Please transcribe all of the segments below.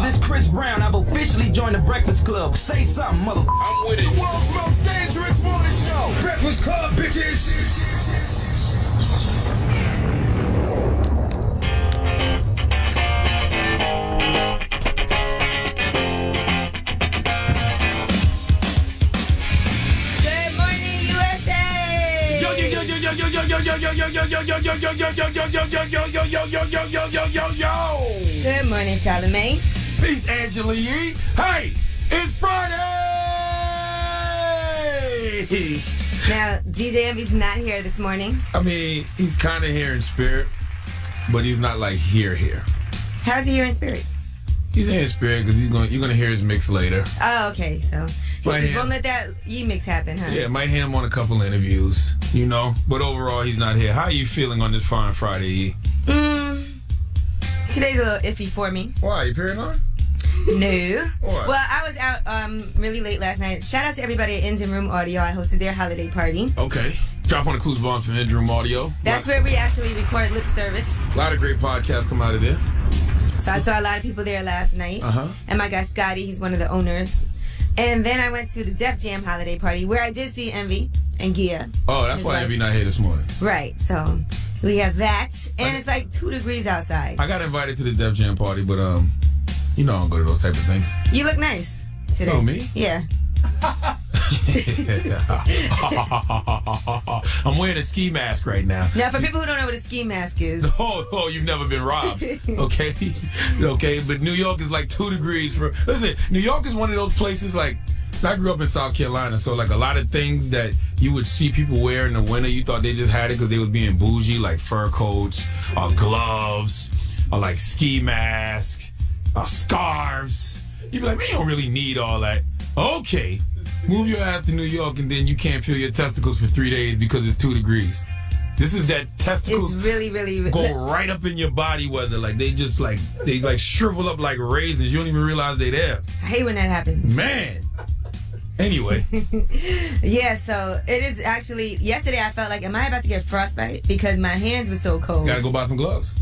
This Chris Brown, I've officially joined the Breakfast Club. Say something, mother. I'm with it. The world's most dangerous morning show. Breakfast Club, bitches. Good morning, Charlamagne. Peace, Angela Yee. Hey, it's Friday! Now, DJ Envy's not here this morning. I mean, he's kind of here in spirit, but he's not like here. How's he here in spirit? He's here in spirit because you're gonna hear his mix later. Oh, okay. So he just won't let that Yee mix happen, huh? Yeah, might hear him on a couple interviews, But overall, he's not here. How are you feeling on this fine Friday, Yee? Today's a little iffy for me. Why? You paranoid? No. What? Well, I was out really late last night. Shout out to everybody at Engine Room Audio. I hosted their holiday party. Okay. Drop on the clues bomb from Engine Room Audio. That's where we actually record lip service. A lot of great podcasts come out of there. So I saw a lot of people there last night. And my guy Scotty, he's one of the owners. And then I went to the Def Jam holiday party where I did see Envy and Gia. Oh, that's why Envy not here this morning. Right. So we have that. And it's like 2 degrees outside. I got invited to the Def Jam party, but I don't go to those type of things. You look nice today. Oh, me? Yeah. I'm wearing a ski mask right now. Now, for people who don't know what a ski mask is. Oh, you've never been robbed. Okay? Okay, but New York is like 2 degrees. Listen, New York is one of those places like, I grew up in South Carolina, so like a lot of things that you would see people wear in the winter, you thought they just had it because they was being bougie, like fur coats, or gloves, or like ski mask, or scarves. You'd be like, man, you don't really need all that. Okay, move your ass to New York and then you can't feel your testicles for 3 days because it's 2 degrees. This is that testicles it's really go right up in your body weather. Like they just like, they like shrivel up like raisins. You don't even realize they there. I hate when that happens. Man. Anyway. Yeah, so it is actually, yesterday I felt like, am I about to get frostbite? Because my hands were so cold. Gotta go buy some gloves.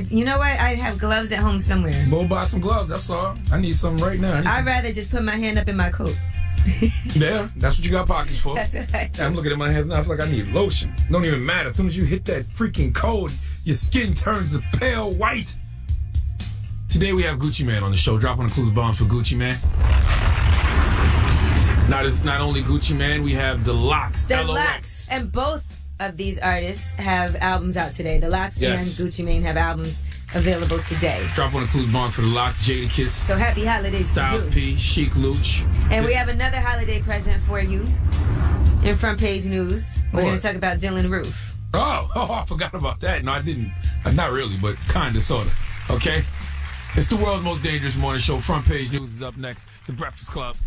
You know what? I have gloves at home somewhere. Go buy some gloves, that's all. I need some right now. I'd rather just put my hand up in my coat. Yeah, that's what you got pockets for. That's what I do. I'm looking at my hands now, I feel like I need lotion. Don't even matter. As soon as you hit that freaking cold, your skin turns to pale white. Today we have Gucci Mane on the show. Drop on the clues bombs for Gucci Mane. Not only Gucci Mane, we have The Lox. The Lox. And both of these artists have albums out today. The Lox and Gucci Mane have albums available today. Drop on the clues bombs for The Lox, Jadakiss. So happy holidays Styles to you. P, Chic Luch. And we have another holiday present for you in front page news. We're going to talk about Dylan Roof. Oh, I forgot about that. No, I didn't. Not really, but kind of, sort of. Okay? It's the world's most dangerous morning show. Front page news is up next. The Breakfast Club.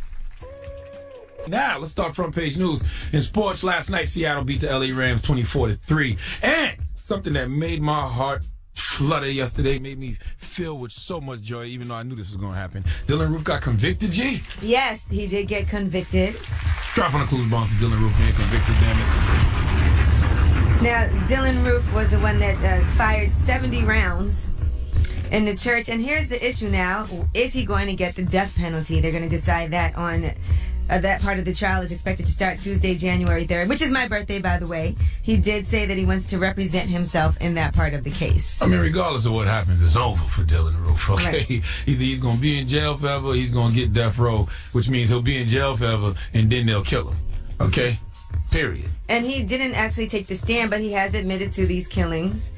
Now, let's start front page news. In sports, last night, Seattle beat the LA Rams 24-3. And something that made my heart flutter yesterday, made me feel with so much joy, even though I knew this was going to happen. Dylan Roof got convicted, G? Yes, he did get convicted. Drop on the clues bomb for Dylan Roof being convicted, damn it. Now, Dylan Roof was the one that fired 70 rounds in the church. And here's the issue now. Is he going to get the death penalty? They're going to decide that on... that part of the trial is expected to start Tuesday, January 3rd, which is my birthday, by the way. He did say that he wants to represent himself in that part of the case. I mean, regardless of what happens, it's over for Dylan Roof, okay? Right. Either he's going to be in jail forever, or he's going to get death row, which means he'll be in jail forever, and then they'll kill him, okay? Period. And he didn't actually take the stand, but he has admitted to these killings.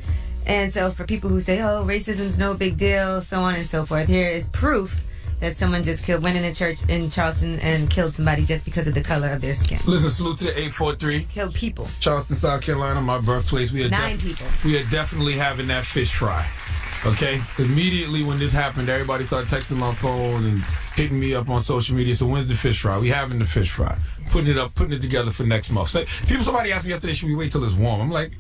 And so for people who say, oh, racism's no big deal, so on and so forth, here is proof that someone just went in a church in Charleston and killed somebody just because of the color of their skin. Listen, salute to the 843. Killed people. Charleston, South Carolina, my birthplace. We are 9 people. We are definitely having that fish fry. Okay? Immediately when this happened, everybody started texting my phone and hitting me up on social media. So when's the fish fry? We having the fish fry. putting it together for next month. So, somebody asked me yesterday, should we wait till it's warm? I'm like,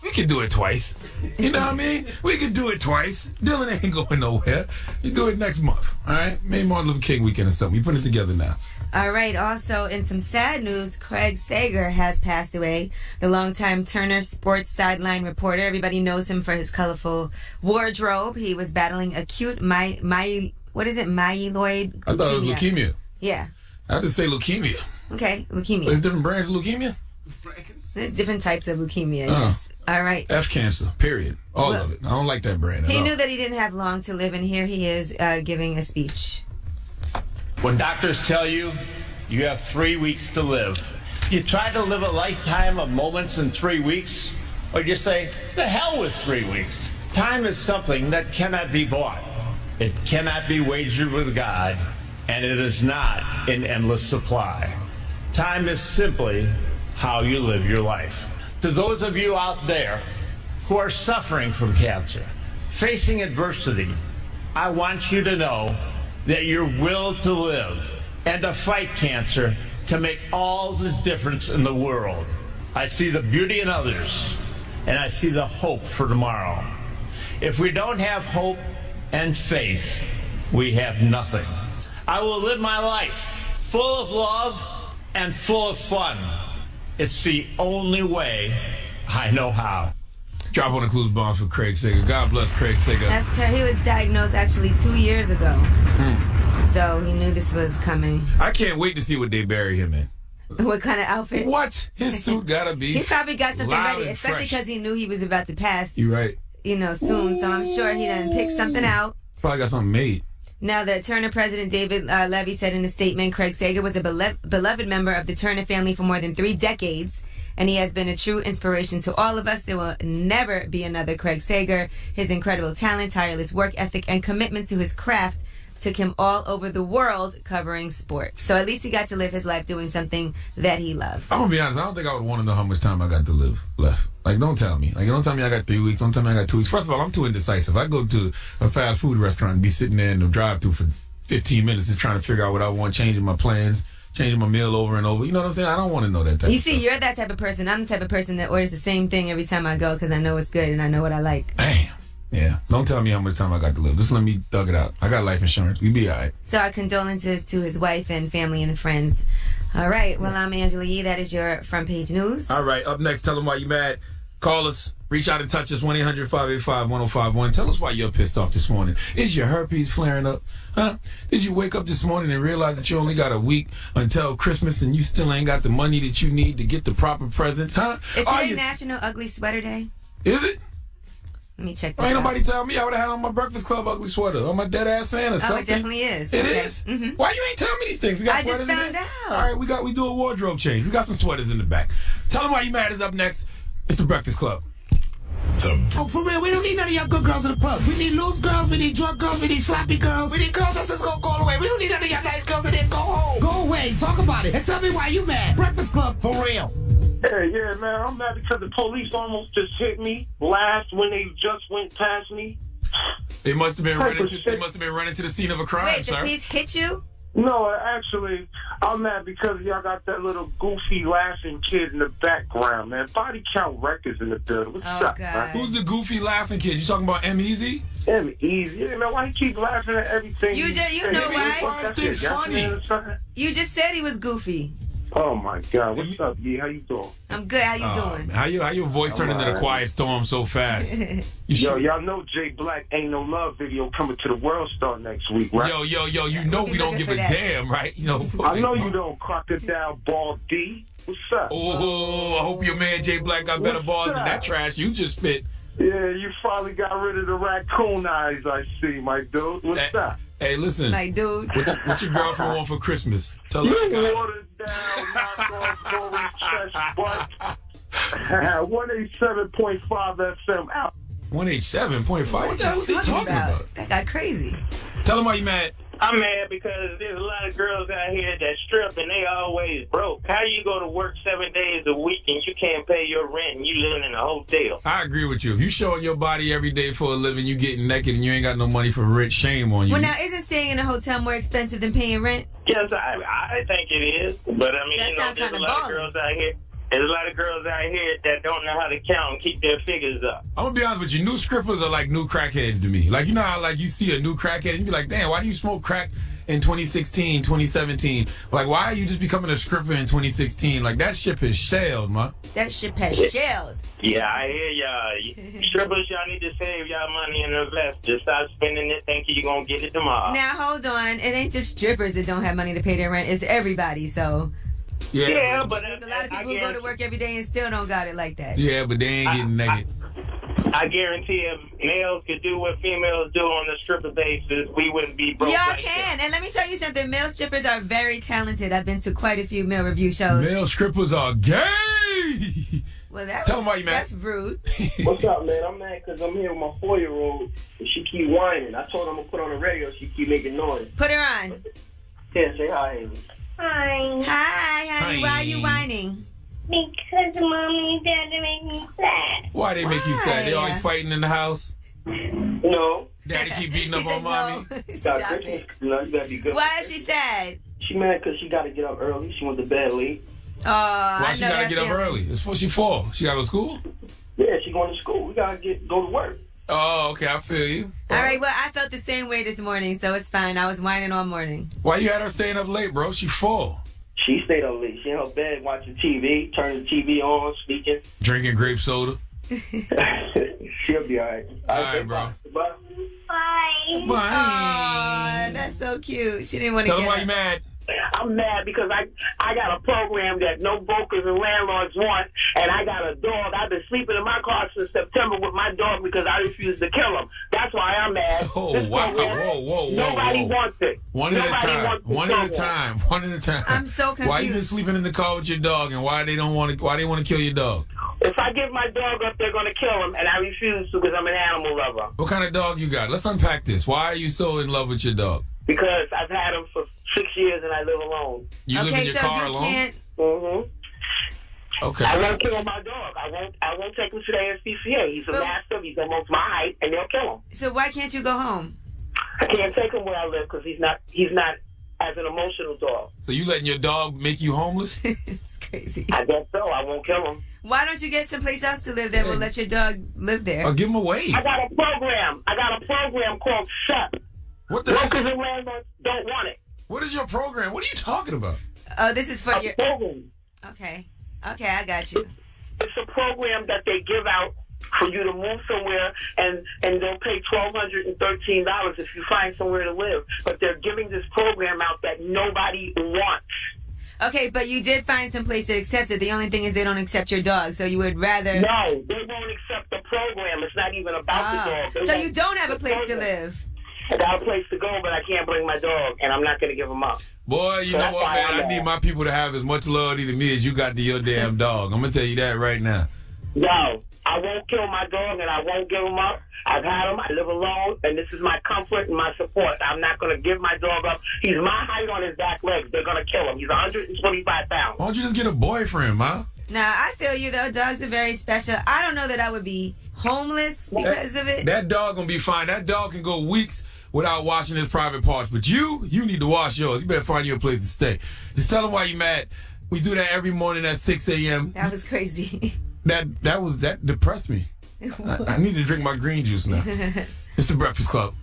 we can do it twice. You know what I mean? We can do it twice. Dylan ain't going nowhere. You do it next month. All right? Maybe Martin Luther King weekend or something. We put it together now. All right. Also, in some sad news, Craig Sager has passed away. The longtime Turner Sports sideline reporter. Everybody knows him for his colorful wardrobe. He was battling acute myeloid leukemia. I thought it was leukemia. Yeah. I have to say leukemia. Okay, leukemia. There's different brands of leukemia? There's different types of leukemia. Yes. All right. F cancer, period. All of it. I don't like that brand at all. He knew that he didn't have long to live, and here he is giving a speech. When doctors tell you you have 3 weeks to live, you try to live a lifetime of moments in 3 weeks, or you say, the hell with 3 weeks. Time is something that cannot be bought. It cannot be wagered with God, and it is not in endless supply. Time is simply how you live your life. To those of you out there who are suffering from cancer, facing adversity, I want you to know that your will to live and to fight cancer can make all the difference in the world. I see the beauty in others, and I see the hope for tomorrow. If we don't have hope and faith, we have nothing. I will live my life full of love and full of fun. It's the only way I know how. Drop on the clues bomb for Craig Sager. God bless Craig Sager. He was diagnosed actually 2 years ago. So he knew this was coming. I can't wait to see what they bury him in. What kind of outfit? What? His suit gotta be. He probably got something loud ready, and especially fresh. because he knew he was about to pass. You right. Soon. So I'm sure he done picked something out. Probably got something made. Now, the Turner president, David Levy, said in a statement, Craig Sager was a beloved member of the Turner family for more than 3 decades, and he has been a true inspiration to all of us. There will never be another Craig Sager. His incredible talent, tireless work ethic, and commitment to his craft took him all over the world covering sports. So at least he got to live his life doing something that he loved. I'm going to be honest. I don't think I would want to know how much time I got to live left. Like, don't tell me. Like, don't tell me I got 3 weeks. Don't tell me I got 2 weeks. First of all, I'm too indecisive. I go to a fast food restaurant and be sitting there in the drive-thru for 15 minutes just trying to figure out what I want, changing my plans, changing my meal over and over. You know what I'm saying? I don't want to know that type You of see, stuff. you're that type of person. I'm the type of person that orders the same thing every time I go because I know it's good and I know what I like. Damn. Yeah. Don't tell me how much time I got to live. Just let me thug it out. I got life insurance. We be all right. So our condolences to his wife and family and friends. All right. Well, I'm Angela Yee. That is your front page news. All right. Up next, tell them why you mad. Call us. Reach out and touch us. 1-800-585-1051. Tell us why you're pissed off this morning. Is your herpes flaring up? Huh? Did you wake up this morning and realize that you only got a week until Christmas and you still ain't got the money that you need to get the proper presents? Huh? Is today National Ugly Sweater Day? Is it? Let me check this Ain't out. nobody tell me I would have had on my Breakfast Club ugly sweater or my dead ass Santa. Oh, it definitely is. It Okay. is? Mm-hmm. Why you ain't telling me these things? We got I just sweaters in found there? out. All right, we do a wardrobe change. We got some sweaters in the back. Tell them why you mad is up next. It's the Breakfast Club. Oh, for real, we don't need none of y'all good girls in the club. We need loose girls, we need drunk girls, we need sloppy girls, we need girls that's just gonna go all the way. We don't need none of y'all nice girls that then go home. Go away, talk about it, and tell me why you mad. Breakfast Club, for real. Hey, yeah, man, I'm mad because the police almost just hit me last when they just went past me. They must have been running to the scene of a crime, Wait, sir. the police hit you? No, actually, I'm mad because y'all got that little goofy laughing kid in the background, man. Body count records in the building. What's up, God. man? Who's the goofy laughing kid? You talking about M-Easy? Damn easy. Yeah, man, why you keep laughing at everything? You say? know why? Find things funny. You just said he was goofy. Oh, my God. What's up, Yee? How you doing? I'm good. How you doing? Man, how your voice turned into the quiet storm so fast? Yo, y'all know Jay Black Ain't No Love video coming to the World Star next week, right? Yo, you know we don't give a damn, right? You know. I know you don't, Crocodile Ball D. What's up? Oh, I hope your man Jay Black got better What's balls than up? that trash you just spit. Yeah, you finally got rid of the raccoon eyes, I see, my dude. What's up? Hey, listen. My dude. What your girlfriend want for Christmas? Tell her I You got it. watered down, knock off, Corey Chess butt. 187.5 FM out. 187.5. What the hell is he talking about? That got crazy. Tell him why you mad. I'm mad because there's a lot of girls out here that strip and they always broke. How you go to work 7 days a week and you can't pay your rent and you living in a hotel? I agree with you. If you showing your body every day for a living, you getting naked and you ain't got no money for rent, shame on you. Well, now, isn't staying in a hotel more expensive than paying rent? Yes, I think it is. But I mean, That you know, sound there's a kinda lot ballin'. of girls out here. There's a lot of girls out here that don't know how to count and keep their figures up. I'm gonna be honest with you. New strippers are like new crackheads to me. Like, you know how like you see a new crackhead and you be like, damn, why do you smoke crack in 2016, 2017? Like, why are you just becoming a stripper in 2016? Like, that ship is shelled, man. That ship has shelled. Yeah, I hear y'all. Strippers, y'all need to save y'all money and invest. Just stop spending it thinking you're going to get it tomorrow. Now, hold on. It ain't just strippers that don't have money to pay their rent. It's everybody, so... Yeah, but there's a lot of people who go to work every day and still don't got it like that. Yeah, but they ain't getting naked. I guarantee if males could do what females do on the stripper basis, we wouldn't be broke. Y'all like can. that. And let me tell you something. Male strippers are very talented. I've been to quite a few male review shows. Male strippers are gay. Well, Tell them why you mad. That's rude. What's up, man? I'm mad because I'm here with my 4-year-old and she keep whining. I told her I'm going to put on the radio. She keep making noise. Put her on. Yeah, say hi, Haley. Hi. Hi, honey. Hi. Why are you whining? Because mommy and daddy make me sad. Why they make you sad? They Why? always fighting in the house? No. Daddy keep beating He up said on mommy? no. Got Stop Christmas. it. No, you gotta be good. Why is she sad? She mad because she got to get up early. She went to bed late. Oh, Why I she know gotta that get up feeling. early? It's what she for? She gotta go to school? Yeah, she going to school. We got to go to work. Oh, okay, I feel you. All right, well, I felt the same way this morning, so it's fine. I was whining all morning. Why you had her staying up late, bro? She full. She stayed up late. She in her bed watching TV, turning the TV on, speaking. Drinking grape soda. She'll be all right. All right, bro. Bye. Bye. Bye. Aw, that's so cute. She didn't want to Tell get them why up. you mad. I'm mad because I got a program that no brokers and landlords want, and I got a dog. I've been sleeping in my car since September with my dog because I refuse to kill him. That's why I'm mad. Oh, This wow. program, Whoa. Nobody wants it. One at a Nobody time. wants this One at a program. time. One at a time. I'm so confused. Why you been sleeping in the car with your dog, and why they want to kill your dog? If I give my dog up, they're going to kill him, and I refuse to because I'm an animal lover. What kind of dog you got? Let's unpack this. Why are you so in love with your dog? Because I've had him for 6 years and I live alone. You live in your so car you alone? can't. Mm-hmm. Okay. I won't kill my dog. I won't take him to the SPCA. He's a But- mastiff. He's almost my height, and they'll kill him. So why can't you go home? I can't take him where I live because he's not as an emotional dog. So you letting your dog make you homeless? It's crazy. I guess so. I won't kill him. Why don't you get someplace else to live that will let your dog live there? Or give him away? I got a program called SEP. What the Brokers and landlords don't want it. What is your program? What are you talking about? Oh, this is for A your. program. Okay, I got you. It's a program that they give out for you to move somewhere, and they'll pay $1,213 if you find somewhere to live. But they're giving this program out that nobody wants. Okay, but you did find some place that accepts it. The only thing is they don't accept your dog, so you would rather. No, they won't accept the program. It's not even about the dog. They So won't you don't have a accept the place to program. live. I got a place to go, but I can't bring my dog, and I'm not going to give him up. Boy, you So know that's what, why man? I'm I mad. need my people to have as much loyalty to me as you got to your damn dog. I'm going to tell you that right now. No, I won't kill my dog, and I won't give him up. I've had him. I live alone, and this is my comfort and my support. I'm not going to give my dog up. He's my height on his back legs. They're going to kill him. He's 125 pounds. Why don't you just get a boyfriend, ma? Now, I feel you, though. Dogs are very special. I don't know that I would be homeless because of it. That dog going to be fine. That dog can go weeks without washing his private parts. But you need to wash yours. You better find you a place to stay. Just tell them why you mad. We do that every morning at 6 a.m. That was crazy. That depressed me. I need to drink my green juice now. It's the Breakfast Club.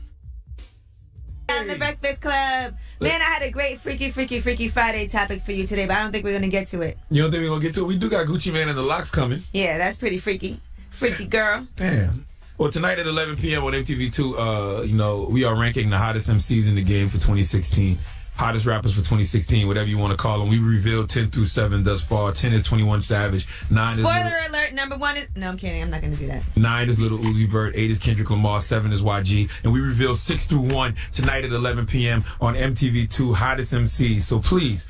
On the Breakfast Club. Man, I had a great Freaky Friday topic for you today, but I don't think we're going to get to it. You don't think we're going to get to it? We do got Gucci Mane and the Locks coming. Yeah, that's pretty freaky. Freaky girl. Damn. Well, tonight at 11 p.m. on MTV2, we are ranking the hottest MCs in the game for 2016. Hottest rappers for 2016, whatever you want to call them. We revealed 10 through 7 thus far. 10 is 21 Savage. 9 is Spoiler alert, number 1 is... No, I'm kidding. I'm not going to do that. 9 is Lil Uzi Vert. 8 is Kendrick Lamar. 7 is YG. And we reveal 6 through 1 tonight at 11 p.m. on MTV2 Hottest MCs. So please,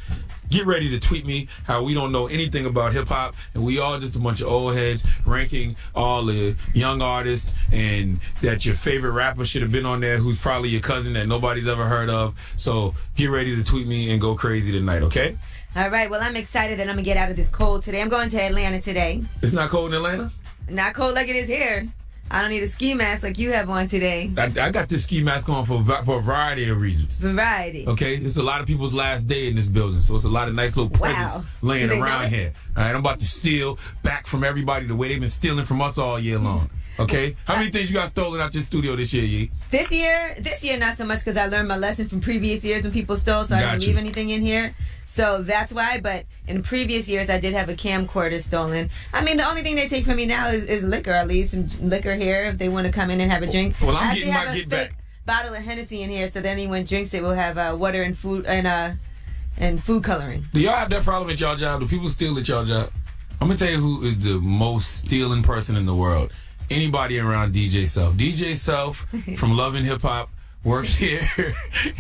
get ready to tweet me how we don't know anything about hip-hop, and we all just a bunch of old heads ranking all the young artists, and that your favorite rapper should have been on there who's probably your cousin that nobody's ever heard of. So get ready to tweet me and go crazy tonight, okay? All right, well, I'm excited that I'm going to get out of this cold today. I'm going to Atlanta today. It's not cold in Atlanta? Not cold like it is here. I don't need a ski mask like you have on today. I got this ski mask on for a variety of reasons. Variety. Okay? It's a lot of people's last day in this building, so it's a lot of nice little presents laying around here. All right? I'm about to steal back from everybody the way they've been stealing from us all year long. Okay? How many things you got stolen out your studio this year, Yee? This year not so much because I learned my lesson from previous years when people stole, so I didn't leave anything in here. So that's why, but in previous years I did have a camcorder stolen. I mean, the only thing they take from me now is liquor. I leave some liquor here if they want to come in and have a drink. Well, I'm I getting my get back. Bottle of Hennessy in here, so that anyone drinks it will have water and food and food coloring. Do y'all have that problem at y'all job? Do people steal at y'all job? I'm gonna tell you who is the most stealing person in the world. Anybody around DJ Self. DJ Self from Love and Hip Hop works here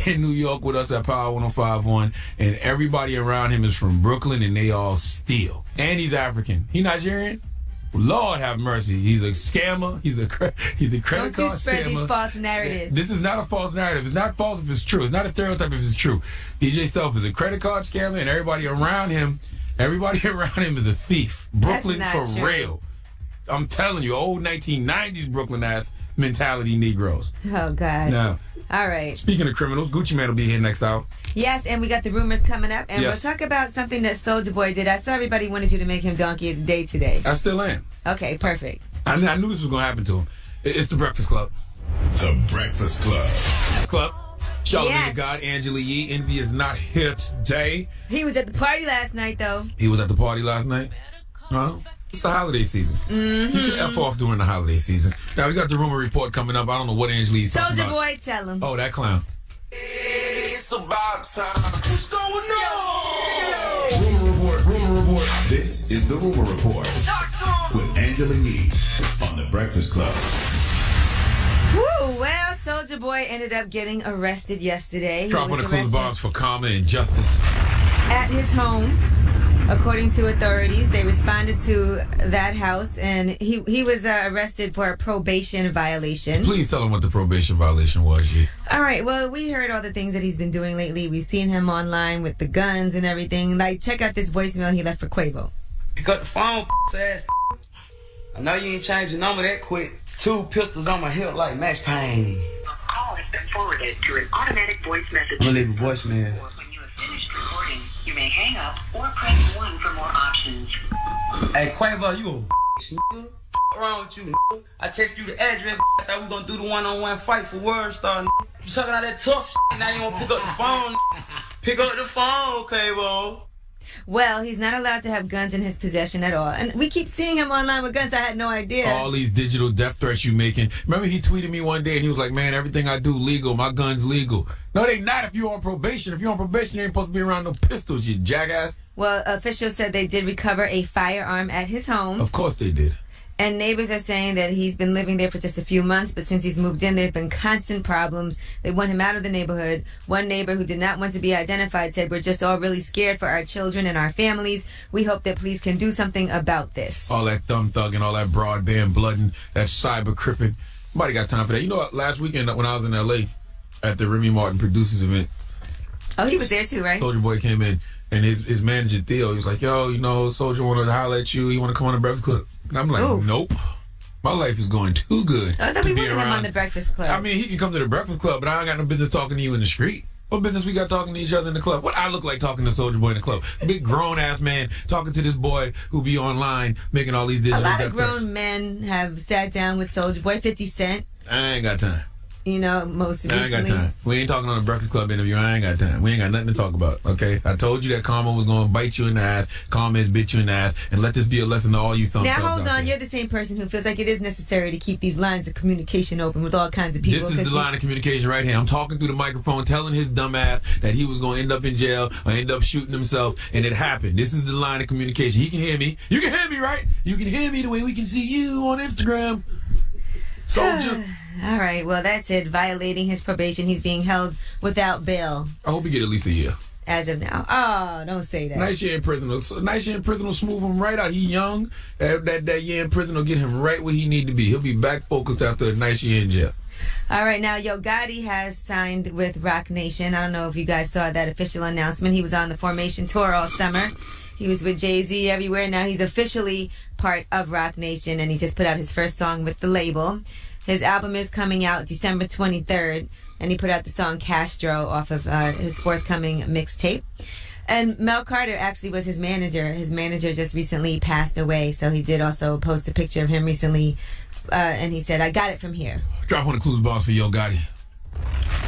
in New York with us at Power 105.1, and everybody around him is from Brooklyn, and they all steal. And he's African. He Nigerian? Lord have mercy. He's a scammer. He's a credit card scammer. Don't you spread these false narratives. This is not a false narrative. It's not false if it's true. It's not a stereotype if it's true. DJ Self is a credit card scammer, and everybody around him is a thief. Brooklyn for real. I'm telling you, old 1990s Brooklyn ass mentality Negroes. Oh, God. Now, all right. Speaking of criminals, Gucci Mane will be here next hour. Yes, and we got the rumors coming up, and we'll talk about something that Soulja Boy did. I saw everybody wanted you to make him Donkey of the Day today. I still am. Okay, perfect. I knew this was going to happen to him. It's The Breakfast Club. The Breakfast Club. Charlamagne the God, Angela Yee. Envy is not here today. He was at the party last night, though. He was at the party last night? Huh? It's the holiday season. Mm-hmm. You can F off during the holiday season. Now, we got the rumor report coming up. I don't know what Angela Yee's talking about. Soulja Boy, tell him. Oh, that clown. It's about time. What's going on? Rumor report. This is the Rumor Report with Angela Yee on The Breakfast Club. Woo, well, Soulja Boy ended up getting arrested yesterday. Drop one of clues bombs for karma and justice. At his home, according to authorities, they responded to that house, and he was arrested for a probation violation. Please tell him what the probation violation was, Yee. All right, well, we heard all the things that he's been doing lately. We've seen him online with the guns and everything. Like, check out this voicemail he left for Quavo. Pick up the phone, ass. I know you ain't changed your number that quick. 2 pistols on my hip like Max Payne. A call has been forwarded to an automatic voice message. I'm gonna leave a voicemail. When you have finished recording, you may hang up or press 1 for more options. Hey, Quavo, you a nigga? What's wrong with you, nigga? I text you the address. I thought we gonna do the one-on-one fight for Word Star, nigga. You talking all that tough shit. Now you wanna pick up the phone. Pick up the phone, Quavo. Well, he's not allowed to have guns in his possession at all. And we keep seeing him online with guns. I had no idea. All these digital death threats you making. Remember he tweeted me one day and he was like, man, everything I do legal. My gun's legal. No, they not if you're on probation. If you're on probation, you ain't supposed to be around no pistols, you jackass. Well, officials said they did recover a firearm at his home. Of course they did. And neighbors are saying that he's been living there for just a few months, but since he's moved in, there have been constant problems. They want him out of the neighborhood. One neighbor who did not want to be identified said, we're just all really scared for our children and our families. We hope that police can do something about this. All that thumb thugging, all that broadband blooding, that cyber cripping. Nobody got time for that. You know what? Last weekend when I was in L.A. at the Remy Martin producers event. Oh, he was there too, right? Soulja Boy came in, and his manager, Theo, he was like, yo, you know, Soulja wanted to holler at you. You want to come on the Breakfast Club? And I'm like, nope. My life is going too good. I thought we wanted him on the Breakfast Club. I mean, he can come to the Breakfast Club, but I ain't got no business talking to you in the street. What business we got talking to each other in the club? What I look like talking to Soulja Boy in the club? Big grown-ass man talking to this boy who be online making all these digital A lot death of grown threats. men have sat down with Soulja Boy. 50 Cent. I ain't got time. You know, most recently. I ain't got time. We ain't talking on the Breakfast Club interview. I ain't got time. We ain't got nothing to talk about, okay? I told you that karma was going to bite you in the ass. Karma has bit you in the ass. And let this be a lesson to all you thumb Now, thugs hold out on. there. You're the same person who feels like it is necessary to keep these lines of communication open with all kinds of people. This is the line of communication right here. I'm talking through the microphone, telling his dumb ass that he was going to end up in jail or end up shooting himself, and it happened. This is the line of communication. He can hear me. You can hear me, right? You can hear me the way we can see you on Instagram. Soulja. All right. Well, that's it. Violating his probation. He's being held without bail. I hope he get at least a year. as of now. Oh, don't say that. Nice year in prison. Nice year in prison will smooth him right out. He young. That year in prison will get him right where he need to be. He'll be back focused after a nice year in jail. All right, now Yo Gotti has signed with Roc Nation. I don't know if you guys saw that official announcement. He was on the Formation Tour all summer. He was with Jay-Z everywhere. Now he's officially part of Roc Nation, and he just put out his first song with the label. His album is coming out December 23rd, and he put out the song Castro off of his forthcoming mixtape. And Mel Carter actually was his manager. His manager just recently passed away, so he did also post a picture of him recently, and he said, I got it from here. Drop on the clues bar for Yo Gotti.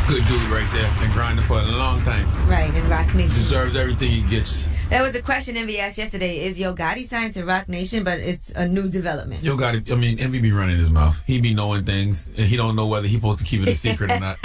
Good dude right there. Been grinding for a long time. Right, and Roc Nation. Deserves everything he gets. That was a question Envy asked yesterday. Is Yo Gotti signed to Roc Nation? But it's a new development. Yo Gotti, I mean, Envy be running his mouth. He be knowing things, and he don't know whether he supposed to keep it a secret or not.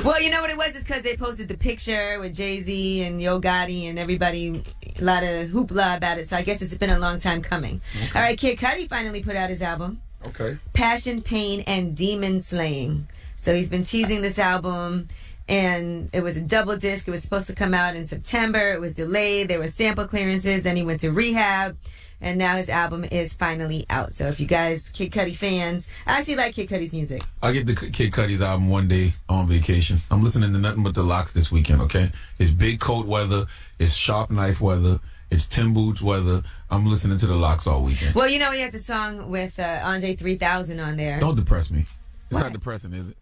Well, you know what it was? It's because they posted the picture with Jay-Z and Yo Gotti and everybody, a lot of hoopla about it. So I guess it's been a long time coming. Okay. All right, Kid Cudi finally put out his album. Okay. Passion, Pain, and Demon Slaying. So he's been teasing this album, and it was a double disc. It was supposed to come out in September. It was delayed. There were sample clearances. Then he went to rehab, and now his album is finally out. So if you guys, Kid Cudi fans, I actually like Kid Cudi's music. I'll get the Kid Cudi's album one day on vacation. I'm listening to nothing but the Locks this weekend, okay? It's big coat weather. It's sharp knife weather. It's Tim Boots weather. I'm listening to the Locks all weekend. Well, you know he has a song with Andre 3000 on there. Don't depress me. It's not depressing, is it?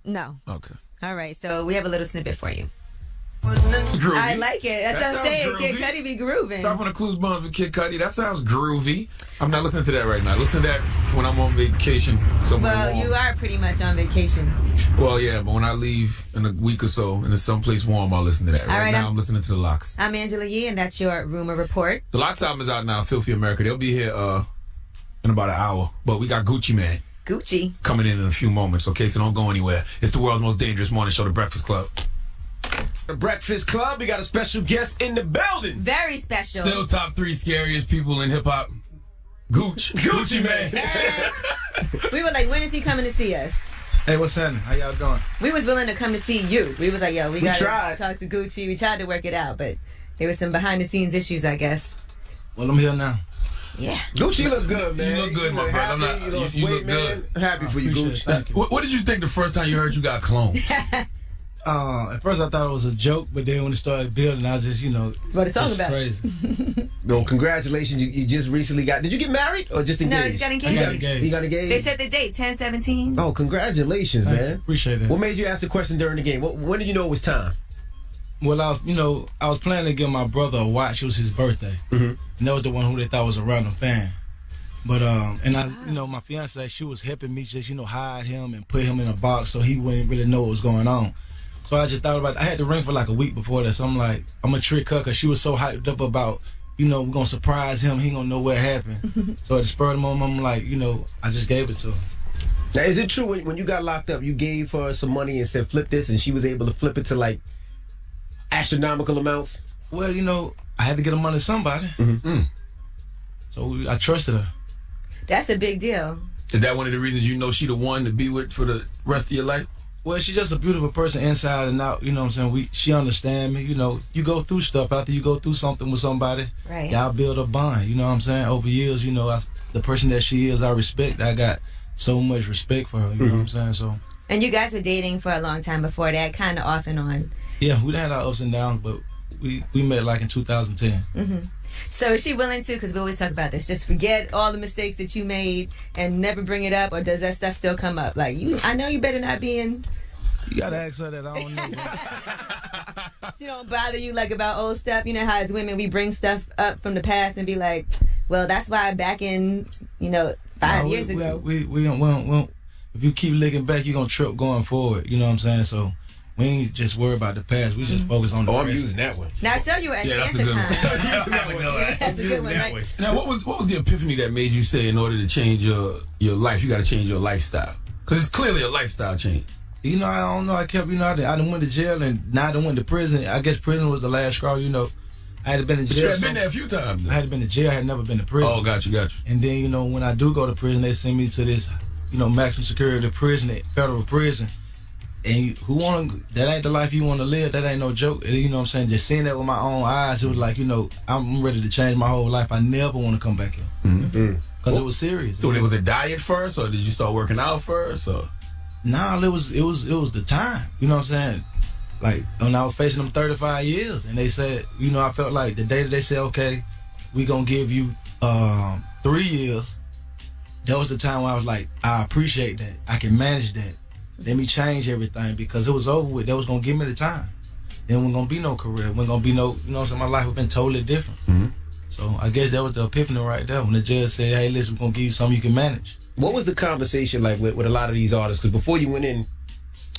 No. Okay. All right, so we have a little snippet for you. Groovy. I like it. That's what I'm saying. Groovy. Kid Cudi be grooving. Drop on the clues bomb for Kid Cudi. That sounds groovy. I'm not listening to that right now. Listen to that when I'm on vacation somewhere. Well, warm. you are pretty much on vacation. Well, yeah, but when I leave in a week or so and it's someplace warm, I'll listen to that. Right now, I'm listening to the Locks. I'm Angela Yee, and that's your Rumor Report. The Locks album is out now, Filthy America. They'll be here in about an hour. But we got Gucci Mane. Gucci. Coming in a few moments, okay? So don't go anywhere. It's the world's most dangerous morning show, The Breakfast Club. The Breakfast Club, we got a special guest in the building. Very special. Still top 3 scariest people in hip-hop. Gucci Mane. We were like, when is he coming to see us? Hey, what's happening? How y'all doing? We was willing to come to see you. We was like, yo, we got to tried. talk to Gucci. We tried to work it out, but there was some behind-the-scenes issues, I guess. Well, I'm here now. Yeah. Gucci look good, man. You look good, my brother. I'm not. You look good. I'm happy for you, Gucci. What did you think the first time you heard you got cloned? At first I thought it was a joke, but then when it started building, I just, wrote a song it's about crazy. No, congratulations. You just recently got. Did you get married or just engaged? No, he got engaged. You got engaged? They said the date, 10/17. Oh, congratulations, man. Appreciate it. What made you ask the question during the game? When did you know it was time? Well, I was planning to give my brother a watch. It was his birthday. Mm-hmm. And that was the one who they thought was a random fan. But, my fiance, she was helping me just, hide him and put him in a box so he wouldn't really know what was going on. So I just thought about it. I had to ring for like a week before that. So I'm like, I'm going to trick her because she was so hyped up about, we're going to surprise him. He going to know what happened. So at the spur of the moment, I'm like, I just gave it to her. Now, is it true when you got locked up, you gave her some money and said, flip this, and she was able to flip it to like astronomical amounts? Well, I had to get the money to somebody. Mm-hmm. So I trusted her. That's a big deal. Is that one of the reasons she the one to be with for the rest of your life? Well, she's just a beautiful person inside and out. You know what I'm saying? She understands me. You go through stuff after you go through something with somebody. Right. Y'all build a bond. You know what I'm saying? Over years, the person that she is, I respect. I got so much respect for her. You know what I'm saying? So. And you guys were dating for a long time before that, kind of off and on. Yeah, we had our ups and downs, but we met like in 2010. Mm-hmm. So is she willing to, because we always talk about this, just forget all the mistakes that you made and never bring it up, or does that stuff still come up? Like, I know you better not be in... You gotta ask her that. I don't know. She don't bother you like about old stuff. You know how as women we bring stuff up from the past and be like, well, that's why back in 5 years ago. We don't. If you keep looking back, you're gonna trip going forward. You know what I'm saying? So we ain't just worry about the past. We just focus on the present. I'm using that one. Now, so you were at that's a good one. That's a good one, right? Now, what was the epiphany that made you say in order to change your life, you got to change your lifestyle? Because it's clearly a lifestyle change. I don't know. I kept, I done went to jail and now I done went to prison. I guess prison was the last straw, I had been in jail. But you had been there a few times. I had been to jail. I had never been to prison. Oh, got you. And then, when I do go to prison, they send me to this, maximum security prison, federal prison. And that ain't the life you want to live. That ain't no joke. You know what I'm saying? Just seeing that with my own eyes, it was like, I'm ready to change my whole life. I never want to come back here. Because it was serious. So it was a diet first, or did you start working out first? Or? Nah, it was the time. You know what I'm saying? Like, when I was facing them 35 years, and they said, I felt like the day that they said, okay, we gonna give you 3 years, that was the time when I was like, I appreciate that. I can manage that. Let me change everything, because it was over with. They was gonna give me the time. There wasn't gonna be no career. Wasn't gonna be no, my life would have been totally different. So I guess that was the epiphany right there, when the judge said, hey, listen, we're gonna give you something you can manage. What was the conversation like with a lot of these artists? Because before you went in,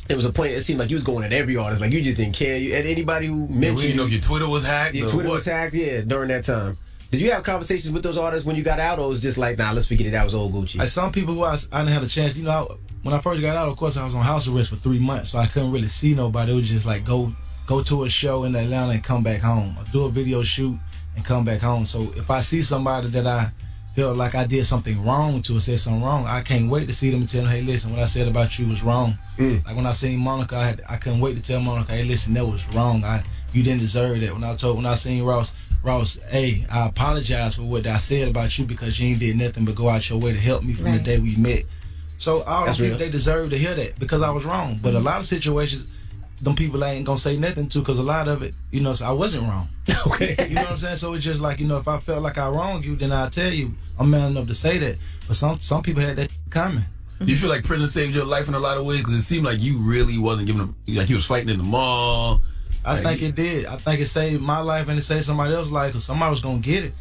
there was a point, it seemed like you was going at every artist. Like, you just didn't care. You had anybody who mentioned you know if your Twitter was hacked. Your Twitter was hacked, during that time. Did you have conversations with those artists when you got out, or was it just like, nah, let's forget it, that was old Gucci? Like, some people who I didn't have a chance, when I first got out, of course, I was on house arrest for 3 months, so I couldn't really see nobody. It was just like, go to a show in Atlanta and come back home. Or do a video shoot and come back home. So if I see somebody that I feel like I did something wrong to or said something wrong, I can't wait to see them and tell them, hey, listen, what I said about you was wrong. Like, when I seen Monica, I couldn't wait to tell Monica, hey, listen, that was wrong. You didn't deserve that. When I seen Ross, hey, I apologize for what I said about you, because you ain't did nothing but go out your way to help me from the day we met. So all those people, they deserve to hear that, because I was wrong. But a lot of situations, them people ain't gonna say nothing to, because a lot of it, so I wasn't wrong. Okay. You know what I'm saying? So it's just like, if I felt like I wronged you, then I'll tell you. I'm man enough to say that. But some people had that coming. You feel like prison saved your life in a lot of ways? Because it seemed like you really wasn't giving them, like you was fighting in the mall. I think it did. I think it saved my life and it saved somebody else's life, because somebody was going to get it.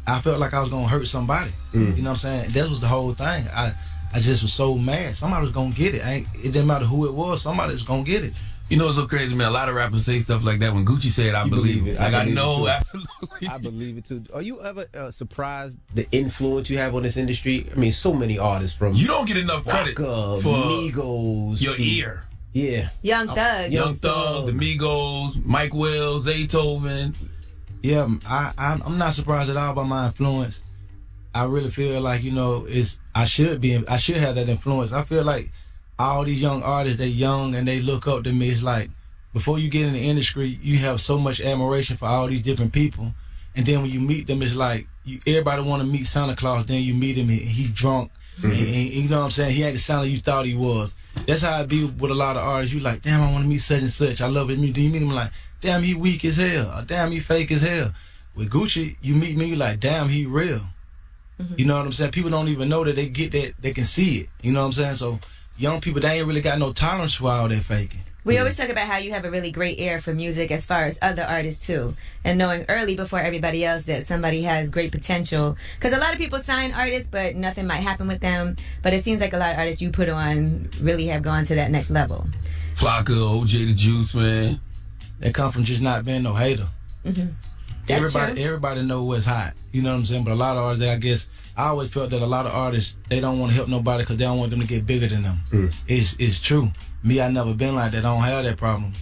I felt like I was going to hurt somebody. You know what I'm saying? That was the whole thing. I just was so mad. Somebody was going to get it. It didn't matter who it was. Somebody was going to get it. You know what's so crazy, man? A lot of rappers say stuff like that. When Gucci said, I believe it. Like, I know, absolutely. I believe it, too. Are you ever surprised the influence you have on this industry? I mean, so many artists from... You don't get enough credit for Migos. Your ear. Yeah. Young Thug. Young Thug, the Migos, Mike Will, Zaytoven. Yeah, I'm not surprised at all by my influence. I really feel like, I should have that influence. I feel like all these young artists, they young and they look up to me. It's like, before you get in the industry, you have so much admiration for all these different people. And then when you meet them, it's like, everybody want to meet Santa Claus. Then you meet him, he drunk. And you know what I'm saying? He ain't the Santa you thought he was. That's how it be with a lot of artists. You like, damn, I want to meet such and such. I love it. Then you meet him like, damn, he weak as hell. Or damn, he fake as hell. With Gucci, you meet me, you like, damn, he real. You know what I'm saying? People don't even know that they get that, they can see it. You know what I'm saying? So young people, they ain't really got no tolerance for all that faking. We always talk about how you have a really great ear for music as far as other artists too, and knowing early before everybody else that somebody has great potential. Because a lot of people sign artists, but nothing might happen with them. But it seems like a lot of artists you put on really have gone to that next level. Flocka, OJ the Juice, man. They come from just not being no hater. Everybody know what's hot. You know what I'm saying? But a lot of artists, I guess, I always felt that a lot of artists, they don't want to help nobody because they don't want them to get bigger than them. It's true. Me, I never been like that. I don't have that problem.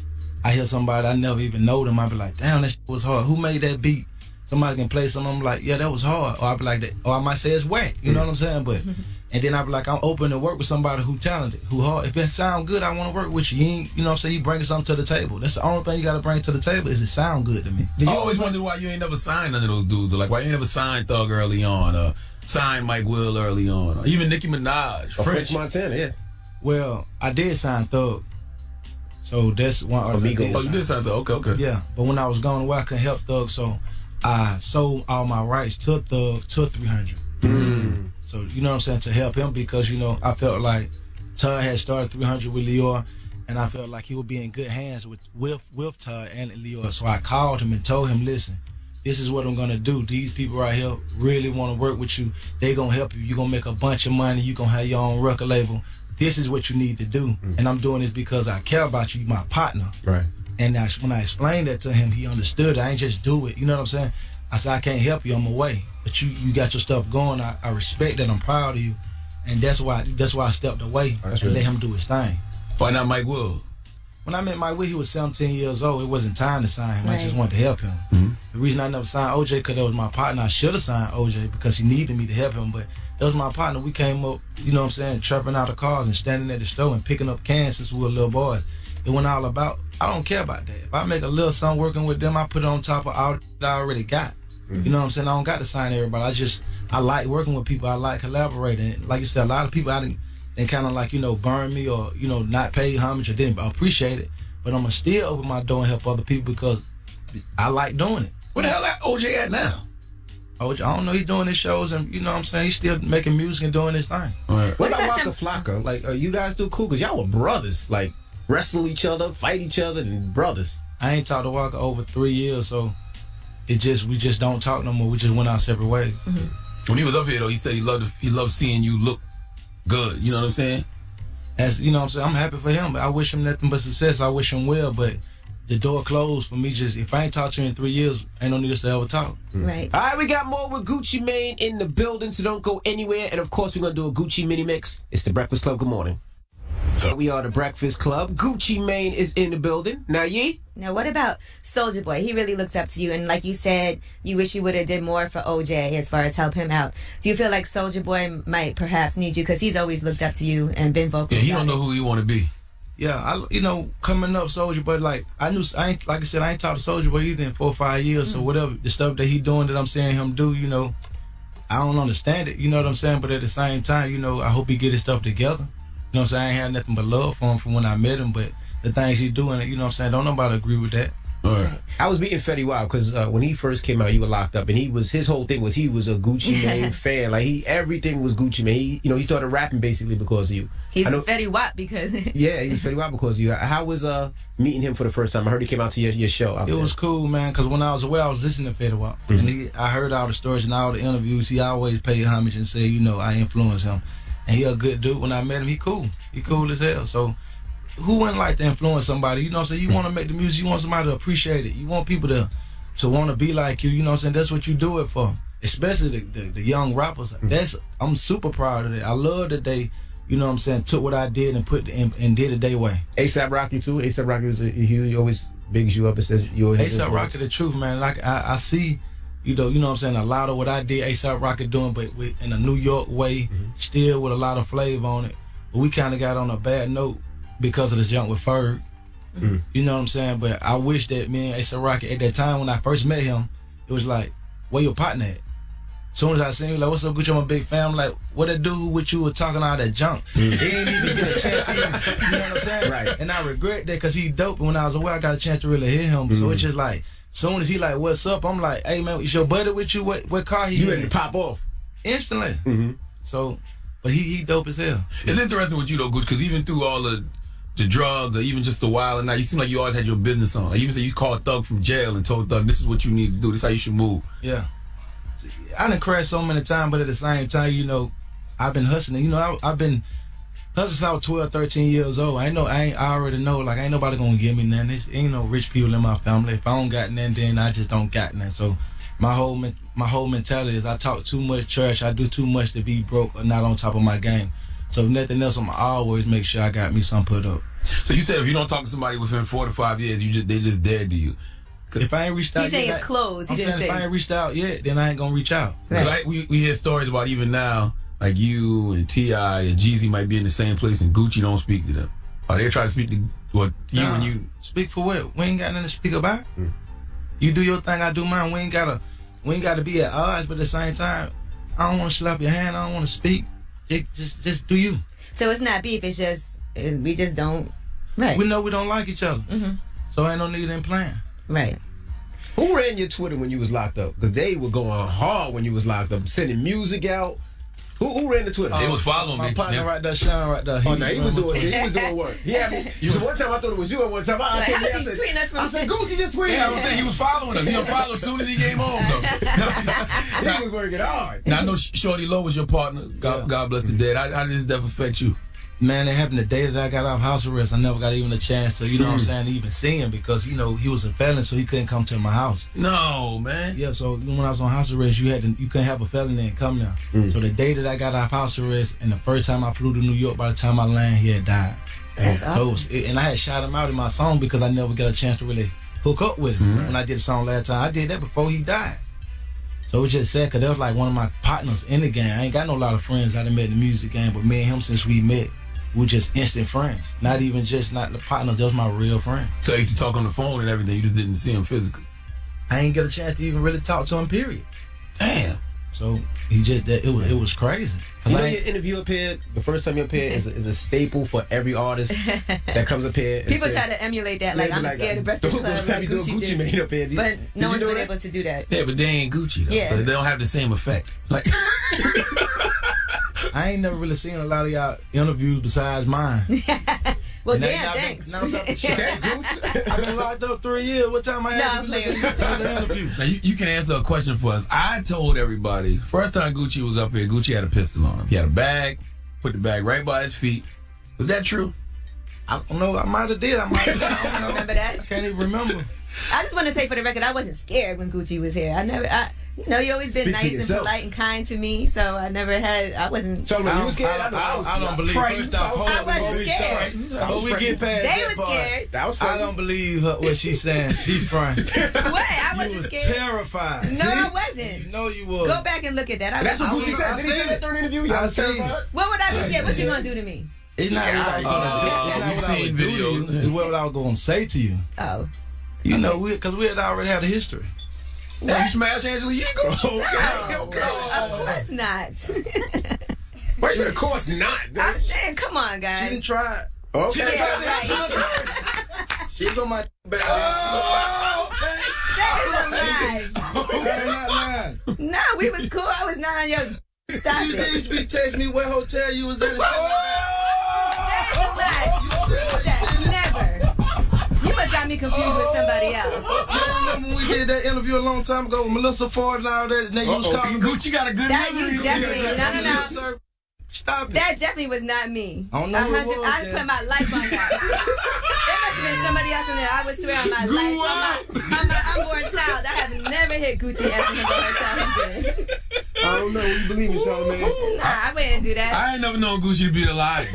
I hear somebody, I never even know them. I be like, damn, that shit was hard. Who made that beat? Somebody can play something, I'm like, yeah, that was hard. Or I be like that. Or I might say it's whack. You know what I'm saying? But and then I be like, I'm open to work with somebody who talented, who hard. If it sound good, I want to work with you. You know what I'm saying? You bringing something to the table. That's the only thing you got to bring to the table is it sound good to me. I always wondered why you ain't never signed none of those dudes. Like, why you ain't never signed Thug early on, or signed Mike Will early on, or even Nicki Minaj, French Montana, yeah. Well, I did sign Thug. So that's one artist. Oh, you did sign Thug? Okay. Yeah, but when I was going away, I couldn't help Thug, so I sold all my rights to Thug to 300. So, you know what I'm saying, to help him because, you know, I felt like Todd had started 300 with Lyor, and I felt like he would be in good hands with Todd and Lyor. So I called him and told him, listen, this is what I'm going to do. These people right here really want to work with you. They going to help you. You're going to make a bunch of money. You're going to have your own record label. This is what you need to do. And I'm doing this because I care about you, my partner. Right. And when I explained that to him, he understood. I ain't just do it. You know what I'm saying? I said, I can't help you. I'm away. But you got your stuff going. I respect that. I'm proud of you. And that's why I stepped away and let him do his thing. Why not Mike Will? When I met Mike Will, he was 17 years old. It wasn't time to sign him. I just wanted to help him. The reason I never signed OJ because that was my partner. I should have signed OJ because he needed me to help him. But That was my partner. We came up, you know what I'm saying, trapping out the cars and standing at the store and picking up cans since we were little boys. It went all about, I don't care about that. If I make a little something working with them, I put it on top of all that I already got. You know what I'm saying? I don't got to sign everybody. I like working with people. I like collaborating. Like you said, a lot of people they kind of like, you know, burn me or, you know, not pay homage or didn't appreciate it. But I'm going to still open my door and help other people because I like doing it. Where the hell OJ at now? OJ, I don't know. He's doing his shows and, you know what I'm saying, he's still making music and doing his thing. Right. What about Waka Flocka? Like, are you guys still cool? Because y'all were brothers. Like, wrestle each other, fight each other, and brothers. I ain't talked to Waka over 3 years, so we just don't talk no more. We just went our separate ways. When he was up here, though, he said he loved seeing you look good. You know what I'm saying? As you know what I'm saying, I'm happy for him. But I wish him nothing but success. I wish him well, but the door closed for me. Just if I ain't talked to you in 3 years, ain't no need us to ever talk. Right. All right, we got more with Gucci Mane in the building, so don't go anywhere. And of course, we're gonna do a Gucci mini mix. It's the Breakfast Club. Good morning. We are the Breakfast Club. Gucci Mane is in the building. Now, Yee? Now, what about Soulja Boy? He really looks up to you, and like you said, you wish you would have did more for OJ as far as help him out. Do you feel like Soulja Boy might perhaps need you because he's always looked up to you and been vocal? Yeah, he don't know who he want to be. Yeah, coming up, Soulja Boy, like I ain't talked to Soulja Boy either in 4 or 5 years. So whatever the stuff that he doing that I'm seeing him do, you know, I don't understand it. You know what I'm saying? But at the same time, you know, I hope he get his stuff together. You know what I'm saying? I ain't had nothing but love for him from when I met him, but the things he's doing, you know what I'm saying, don't nobody agree with that. All right. I was meeting Fetty Wap because when he first came out, you were locked up, and his whole thing was he was a Gucci Mane fan. Like everything was Gucci Mane. He started rapping basically because of you. He's Fetty Wap because yeah, he was Fetty Wap because of you. How was meeting him for the first time? I heard he came out to your show. It was cool, man, because when I was away, I was listening to Fetty Wap, and I heard all the stories and all the interviews. He always paid homage and said, you know, I influenced him. And he a good dude. When I met him, he cool. He cool as hell. So who wouldn't like to influence somebody? You know what I'm saying? You want to make the music. You want somebody to appreciate it. You want people to want to be like you. You know what I'm saying? That's what you do it for. Especially the young rappers. I'm super proud of it. I love that they, you know what I'm saying, took what I did and and did it their way. A$AP Rocky too. A$AP Rocky was he always bigs you up and says you're his A$AP Rocky the truth, man. Like I see. You know what I'm saying, a lot of what I did, A$AP Rocky doing, but in a New York way, still with a lot of flavor on it. But we kind of got on a bad note because of this junk with Ferg. You know what I'm saying? But I wish that me and A$AP Rocky, at that time when I first met him, it was like, where your partner at? As soon as I seen him, like, what's up, Gucci? I'm a big fan. I'm like, what that dude with you were talking all that junk? He didn't even get a chance to you know what I'm saying? Right. And I regret that because he dope. And when I was away, I got a chance to really hear him. So it's just like, soon as he like, what's up? I'm like, hey man, is your buddy with you? What car he in? You ready to pop off instantly? So, but he dope as hell. It's interesting with you though, Gucci, because even through all the drugs or even just the wild and now, you seem like you always had your business on. Like, even say you called Thug from jail and told Thug, this is what you need to do. This is how you should move. Yeah. See, I done crashed so many times, but at the same time, you know, I've been hustling. You know, I've been hustling since I was 12, 13 years old. I already know, like, ain't nobody gonna give me nothing. Ain't no rich people in my family. If I don't got nothing, then I just don't got nothing. So my whole mentality is I talk too much trash. I do too much to be broke or not on top of my game. So if nothing else, I'm always make sure I got me something put up. So you said if you don't talk to somebody within 4 to 5 years, they just dead to you. If I ain't reached out, he's saying it's closed. If I ain't reached out yet, then I ain't gonna reach out. Right. We hear stories about even now, like you and T.I. and Jeezy might be in the same place and Gucci don't speak to them. Or they try to speak to you and you. Speak for what? We ain't got nothing to speak about. You do your thing, I do mine. We ain't gotta be at odds, but at the same time, I don't want to slap your hand. I don't want to speak. Just do you. So it's not beef. It's just we just don't. Right. We know we don't like each other. So ain't no need in playing. Right. Who ran your Twitter when you was locked up? Because they were going hard when you was locked up, sending music out. Who ran the Twitter? They was following me. My partner right there, Sean right there. Oh, no, he was doing work. He had me. So one time I thought it was you, and one time I said, Gucci just tweeted. Yeah, I was saying he was following us. He unfollowed as soon as he came home, though. He was working hard. Now I know Shorty Low was your partner. God bless the dead. How did this death affect you? Man, it happened the day that I got off house arrest. I never got even a chance to, you know what I'm saying, to even see him because, you know, he was a felon, so he couldn't come to my house. No, man. Yeah, so when I was on house arrest, you couldn't have a felon and come now. So the day that I got off house arrest and the first time I flew to New York, by the time I landed, he had died. And I had shot him out in my song because I never got a chance to really hook up with him when I did the song last time. I did that before he died. So it was just sad because that was like one of my partners in the game. I ain't got no lot of friends I done met in the music game, but me and him, since we met, we were just instant friends. Not even just not the partners, that was my real friend. So you used to talk on the phone and everything, you just didn't see him physically? I ain't get a chance to even really talk to him, period. Damn. So he just, it was crazy. You know, your interview up here, the first time you up here, is a staple for every artist that comes up here. People try to emulate that, like, I'm scared of Breakfast Club, like Gucci Mane up here. But no one's been able to do that. Yeah, but they ain't Gucci, though, so they don't have the same effect. Like, I ain't never really seen a lot of y'all interviews besides mine. Well, damn, thanks. Thanks, Gucci. I've been locked up 3 years. What time I had to do the interview? Now, you can answer a question for us. I told everybody, first time Gucci was up here, Gucci had a pistol on him. He had a bag, put the bag right by his feet. Was that true? I don't know. I might have did. I might have. I don't know. Remember that? I can't even remember. I just want to say for the record, I wasn't scared when Gucci was here. You always been nice and polite and kind to me, so I wasn't. So, you was scared? I don't believe. First off, I wasn't scared. But we get past they was scared. I don't believe what she's saying. She's frightened. What? I wasn't scared. Terrified. No, I wasn't. You know you was. Go back and look at that. That's what Gucci said. Did he say that during the interview? I seen it. What would I be scared? What you gonna do to me? It's not what I was going to do to you. It's what I was going to say to you. Oh. You know, because we had already had a history. Well, you smash Angela Yee? Okay. Of course not. Why said of course not? I'm saying, come on, guys. She didn't try. Okay. Yeah, right. She's on my back. That is a lie. I'm not lying. No, we was cool. I was not on your... Stop you it. used to be texting me what hotel you was at. That is a lie. Never. You must got me confused with somebody else. I remember when we did that interview a long time ago with Melissa Ford and all that, and they was calling Gucci got a good that memory. You definitely, no. Stop it. That definitely was not me. I don't know who it was, I put my life on that. There must have been somebody else in there. I would swear on my life. On my unborn child. I have never hit Gucci asking him about her child. I don't know. You believe me, Charlamagne? Nah, I wouldn't do that. I ain't never known Gucci to be a liar.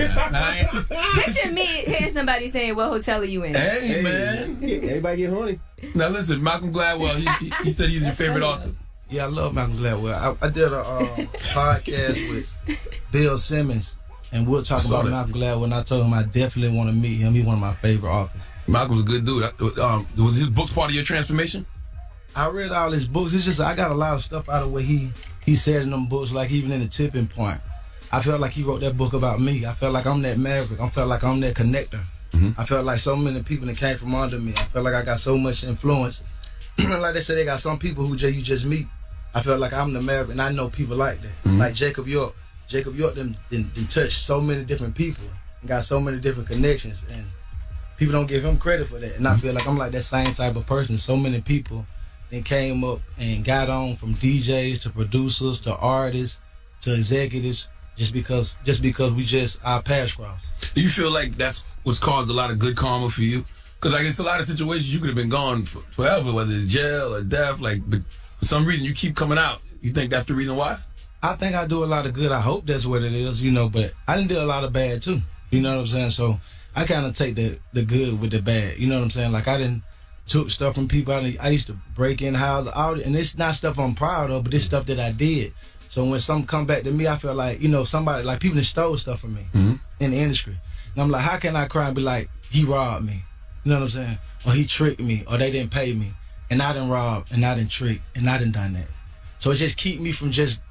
Picture me hearing somebody saying, "What hotel are you in?" Hey, man. Everybody get horny. Now listen, Malcolm Gladwell, he said he's your favorite author. Yeah, I love Malcolm Gladwell. I did a podcast with Bill Simmons, and we'll talk about Malcolm Gladwell, and I told him I definitely want to meet him. He's one of my favorite authors. Malcolm's a good dude. Was his books part of your transformation? I read all his books. It's just I got a lot of stuff out of what he said in them books, like even in The Tipping Point. I felt like he wrote that book about me. I felt like I'm that maverick. I felt like I'm that connector. I felt like so many people that came from under me. I felt like I got so much influence. Like they say, they got some people who you just meet. I felt like I'm the maverick, and I know people like that. Like Jacob York. Jacob York them touched so many different people and got so many different connections, and people don't give him credit for that. And I feel like I'm like that same type of person. So many people then came up and got on, from DJs to producers to artists to executives, just because our paths crossed. Do you feel like that's what's caused a lot of good karma for you? Because like it's a lot of situations you could have been gone forever, whether it's jail or death. Like, but for some reason you keep coming out. You think that's the reason why? I think I do a lot of good. I hope that's what it is, but I didn't do a lot of bad too. You know what I'm saying? So I kind of take the good with the bad. You know what I'm saying? Like I didn't took stuff from people. I used to break in houses, and it's not stuff I'm proud of, but it's stuff that I did. So when something come back to me, I feel like, somebody, like people that stole stuff from me in the industry. And I'm like, how can I cry and be like, he robbed me? You know what I'm saying? Or he tricked me, or they didn't pay me. And I didn't rob, and I didn't trick, and I didn't done that. So it just keep me from just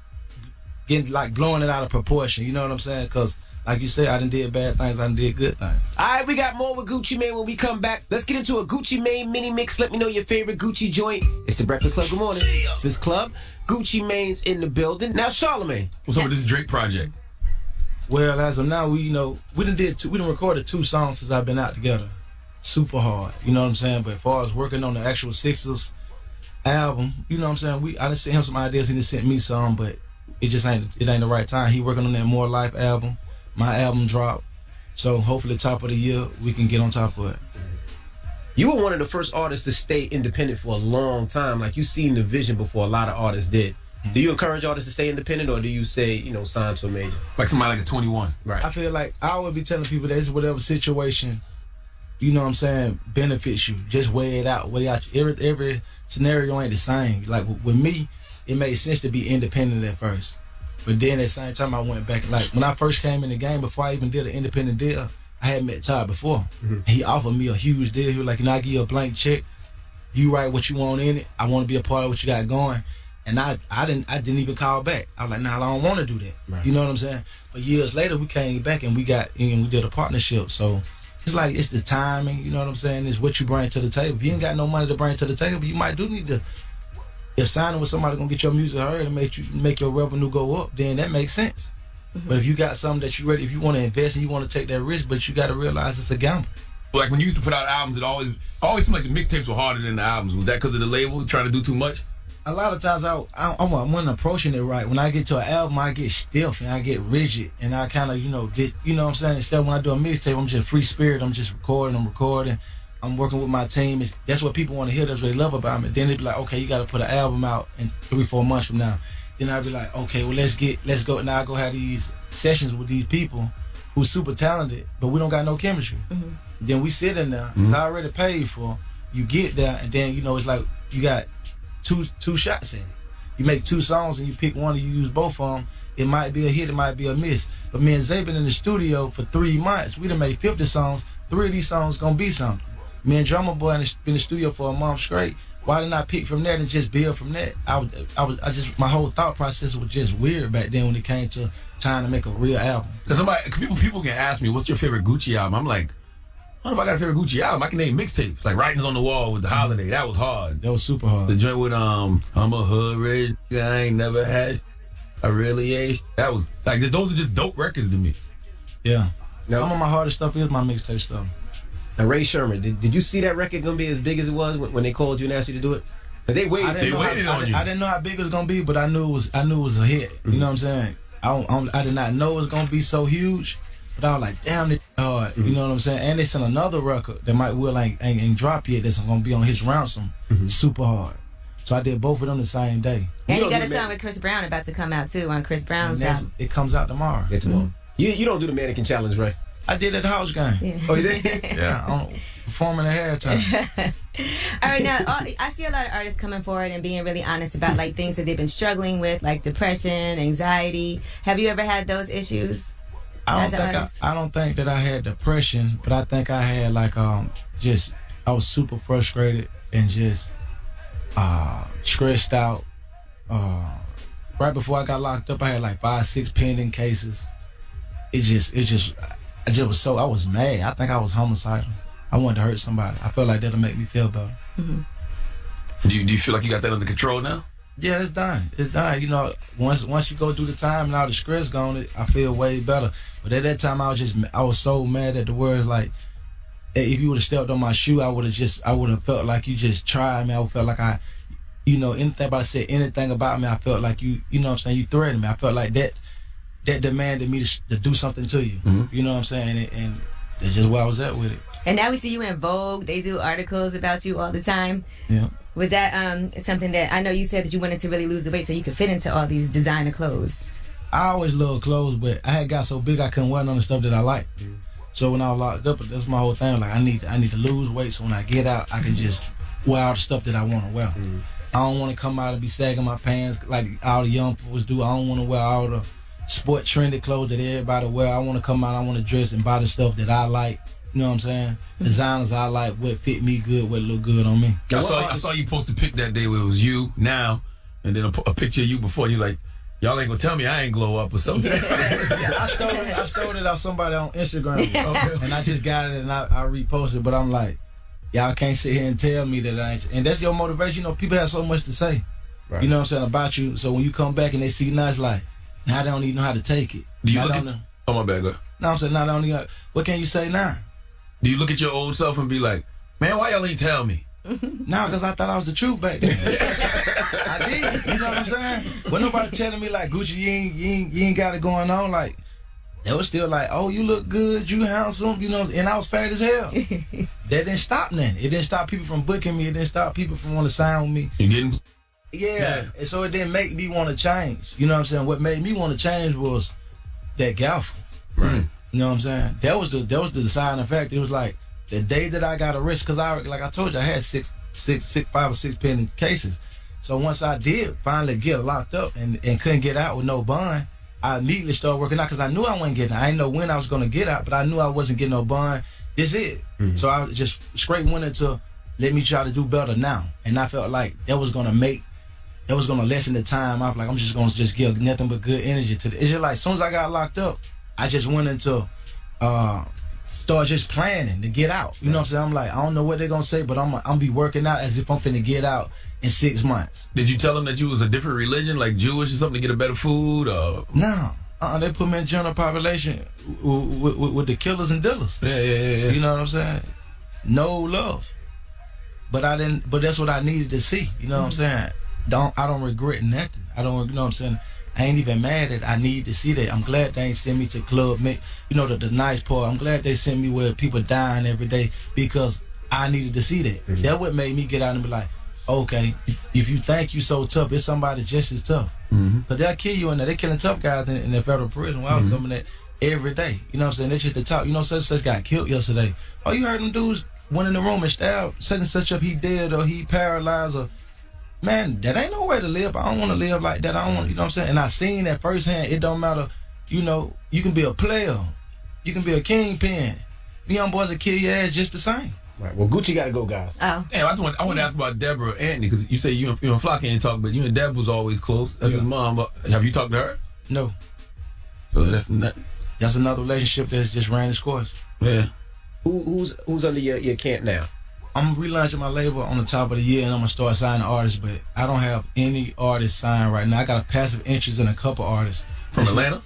getting, like, blowing it out of proportion. You know what I'm saying? Because, like you said, I done did bad things, I done did good things. All right, we got more with Gucci Mane when we come back. Let's get into a Gucci Mane mini mix. Let me know your favorite Gucci joint. It's the Breakfast Club. Good morning. This club. Gucci Mane's in the building. Now, Charlamagne. What's up with this Drake project? Well, as of now, we done recorded 2 songs since I've been out together. Super hard, you know what I'm saying? But as far as working on the actual Sixers album, you know what I'm saying? I done sent him some ideas, he done sent me some, but it ain't the right time. He working on that More Life album. My album dropped. So hopefully top of the year we can get on top of it. You were one of the first artists to stay independent for a long time. Like, you seen the vision before a lot of artists did. Do you encourage artists to stay independent, or do you say, sign to a major? Like somebody like a 21. Right. I feel like I would be telling people that it's whatever situation, you know what I'm saying, benefits you. Just weigh it out. Weigh out. Every scenario ain't the same. Like with me, it made sense to be independent at first. But then at the same time, I went back. Like, when I first came in the game, before I even did an independent deal, I had met Todd before. He offered me a huge deal. He was like, I give you a blank check. You write what you want in it. I want to be a part of what you got going. And I didn't even call back. I was like, I don't want to do that. Right. You know what I'm saying? But years later, we came back and we did a partnership. So it's like, it's the timing. You know what I'm saying? It's what you bring to the table. If you ain't got no money to bring to the table, you might do need to. If signing with somebody gonna get your music heard and make your revenue go up, then that makes sense. But if you got something that you ready, if you want to invest and you want to take that risk, but you got to realize it's a gamble. Like when you used to put out albums, it always seemed like the mixtapes were harder than the albums. Was that because of the label trying to do too much? A lot of times I wasn't approaching it right. When I get to an album, I get stiff and I get rigid, and I kind of you know what I'm saying. Instead, when I do a mixtape, I'm just free spirit. I'm just recording. I'm working with my team. That's what people want to hear. That's what they love about me. Then they be like, okay, you got to put an album out in 3-4 months from now. Then I'd be like, okay, well let's go. Now I go have these sessions with these people who's super talented, but we don't got no chemistry. Then we sit in there. It's already paid for. You get there, and then it's like you got two shots in it. You make 2 songs and you pick one and you use both of them. It might be a hit, it might be a miss. But me and Zay been in the studio for 3 months. We done made 50 songs. 3 of these songs gonna be something. Me and Drummer Boy been in the studio for a month straight. Why didn't I pick from that and just build from that? My whole thought process was just weird back then when it came to trying to make a real album. People can ask me, what's your favorite Gucci album? I'm like, I don't know if I got a favorite Gucci album. I can name mixtapes. Like Writings on the Wall with The Holiday. That was hard. That was super hard. The joint with I'm a hood rich guy, I ain't never had. I really ain't. That was like, those are just dope records to me. Yeah. Some of my hardest stuff is my mixtape stuff. Now, Ray Sherman, did you see that record gonna be as big as it was when they called you and asked you to do it? They waited on you. I didn't know how big it was gonna be, but I knew it was a hit. You know what I'm saying? I did not know it was gonna be so huge, but I was like, damn, it hard. You know what I'm saying? And they sent another record that ain't drop yet. That's gonna be on his ransom. Super hard. So I did both of them the same day. And you got a song with Chris Brown about to come out too on Chris Brown's album. It comes out tomorrow. Yeah, tomorrow. You don't do the mannequin challenge, right? I did at the house game. Yeah. Oh, you did? Yeah, I'm performing at halftime. All right, now I see a lot of artists coming forward and being really honest about like things that they've been struggling with, like depression, anxiety. Have you ever had those issues? I don't think that I had depression, but I think I had I was super frustrated and just stressed out. Right before I got locked up, I had like 5-6 pending cases. I was mad. I think I was homicidal. I wanted to hurt somebody. I felt like that'll make me feel better. Do you feel like you got that under control now? Yeah, it's done. It's done. You know, once you go through the time and all the stress gone, I feel way better. But at that time, I was so mad at the words. Like, if you would have stepped on my shoe, I would have felt like you just tried me. I would felt like anything about said anything about me, I felt like you know what I'm saying, you threatened me. I felt like that demanded me to do something to you. You know what I'm saying? And that's just where I was at with it. And now we see you in Vogue. They do articles about you all the time. Yeah. Was that something that, I know you said that you wanted to really lose the weight so you could fit into all these designer clothes. I always loved clothes, but I had got so big I couldn't wear none of the stuff that I liked. So when I was locked up, that's my whole thing. Like, I need to lose weight so when I get out, I can just wear all the stuff that I want to wear. I don't want to come out and be sagging my pants like all the young folks do. I don't want to wear all the sport trendy clothes that everybody wear. I want to come out, I want to dress and buy the stuff that I like. You know what I'm saying? Designers I like, what fit me good, what look good on me. I saw you post a pic that day where it was you now, and then a picture of you before, and you like, y'all ain't gonna tell me I ain't glow up or something. Yeah, I stole it off somebody on Instagram, and I just got it and I reposted. But I'm like, y'all can't sit here and tell me that I ain't. And that's your motivation. You know, people have so much to say. Right. You know what I'm saying, about you. So when you come back and they see now, it's like, now they don't even know how to take it. Do you look at, oh my bad, go ahead. No, I'm saying now they don't even. What can you say now? Do you look at your old self and be like, man, why y'all ain't tell me? No, because I thought I was the truth back then. I did. You know what I'm saying? When nobody telling me like, Gucci, you ain't got it going on. Like, they was still like, oh, you look good, you handsome, you know, and I was fat as hell. That didn't stop nothing. It didn't stop people from booking me. It didn't stop people from wanting to sign with me. You getting? Yeah. And so it didn't make me want to change. You know what I'm saying? What made me want to change was that gaffle. Right. You know what I'm saying? That was the deciding factor. It was like the day that I got arrested, because like I told you, I had 5 or 6 pending cases. So once I did finally get locked up and couldn't get out with no bond, I immediately started working out because I knew I wasn't getting out. I didn't know when I was going to get out, but I knew I wasn't getting no bond. This is it. So I just straight went into let me try to do better now. And I felt like that was going to lessen the time. I was like, I'm just going to just give nothing but good energy to it. It's just like as soon as I got locked up, I just went into start just planning to get out. You know what I'm saying? I'm like, I don't know what they're going to say, but I'm be working out as if I'm finna get out in 6 months. Did you tell them that you was a different religion, like Jewish or something, to get a better food? Or? No. They put me in general population with the killers and dealers. Yeah. You know what I'm saying? No love. But that's what I needed to see. You know what I'm saying? I don't regret nothing. You know what I'm saying? I ain't even mad that I need to see that. I'm glad they ain't send me to club. You know, the nice part. I'm glad they sent me where people dying every day because I needed to see that. Mm-hmm. That what made me get out and be like, okay, if you think you so tough, it's somebody just as tough. Because they'll kill you in there. They killing tough guys in the federal prison while I was coming there every day. You know what I'm saying? That's just the top. You know, such got killed yesterday. Oh, you heard them dudes went in the room and stabbed such and such up, he dead or he paralyzed or... Man, that ain't no way to live. I don't want to live like that. I don't want, you know what I'm saying? And I seen that firsthand. It don't matter, you know, you can be a player. You can be a kingpin. The young boys will kill your ass just the same. Right. Well, Gucci got to go, guys. Oh. Damn, I want to ask about Deborah Anthony, because you say you and Flock ain't talk, but you and Deb was always close. That's his mom. But have you talked to her? No. So that's another relationship that's just ran its course. Yeah. Who's under your camp now? I'm relaunching my label on the top of the year, and I'm gonna start signing artists. But I don't have any artists signed right now. I got a passive interest in a couple artists from Atlanta.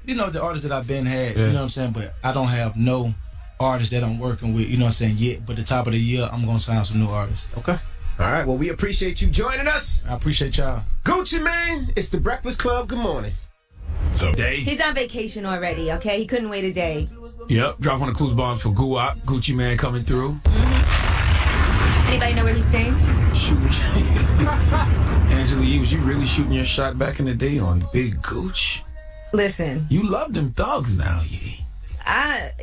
You know, the artists that I've been had. You know what I'm saying? But I don't have no artists that I'm working with. You know what I'm saying? Yet, but the top of the year, I'm gonna sign some new artists. Okay. All right. Well, we appreciate you joining us. I appreciate y'all. Gucci Mane, it's the Breakfast Club. Good morning. He's on vacation already. Okay, he couldn't wait a day. Yep. Drop one of clues bombs for Guwap. Gucci Mane coming through. Anybody know where he's staying? Shooting. Angela Yee, was you really shooting your shot back in the day on Big Gooch? Listen. You love them thugs now, Yee.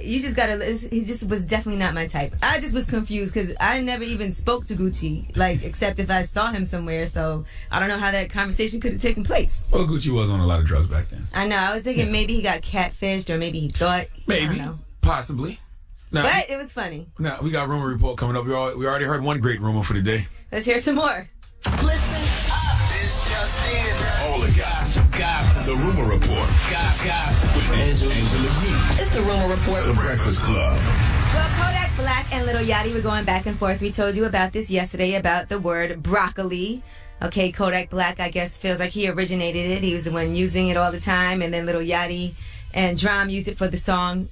You just gotta. He just was definitely not my type. I just was confused because I never even spoke to Gucci, like except if I saw him somewhere. So I don't know how that conversation could have taken place. Well, Gucci was on a lot of drugs back then. I know. I was thinking maybe he got catfished or maybe he thought. Maybe, I don't know. Possibly. Now, but it was funny. Now we got rumor report coming up. We already heard one great rumor for the day. Let's hear some more. Listen up. This just in. All the gossip. The rumor report. Gossip. With Angela Yee. It's the rumor report. The Breakfast Club. Well, Kodak Black and Lil Yachty were going back and forth. We told you about this yesterday about the word broccoli. Okay, Kodak Black, I guess, feels like he originated it. He was the one using it all the time. And then Lil Yachty and Drum used it for the song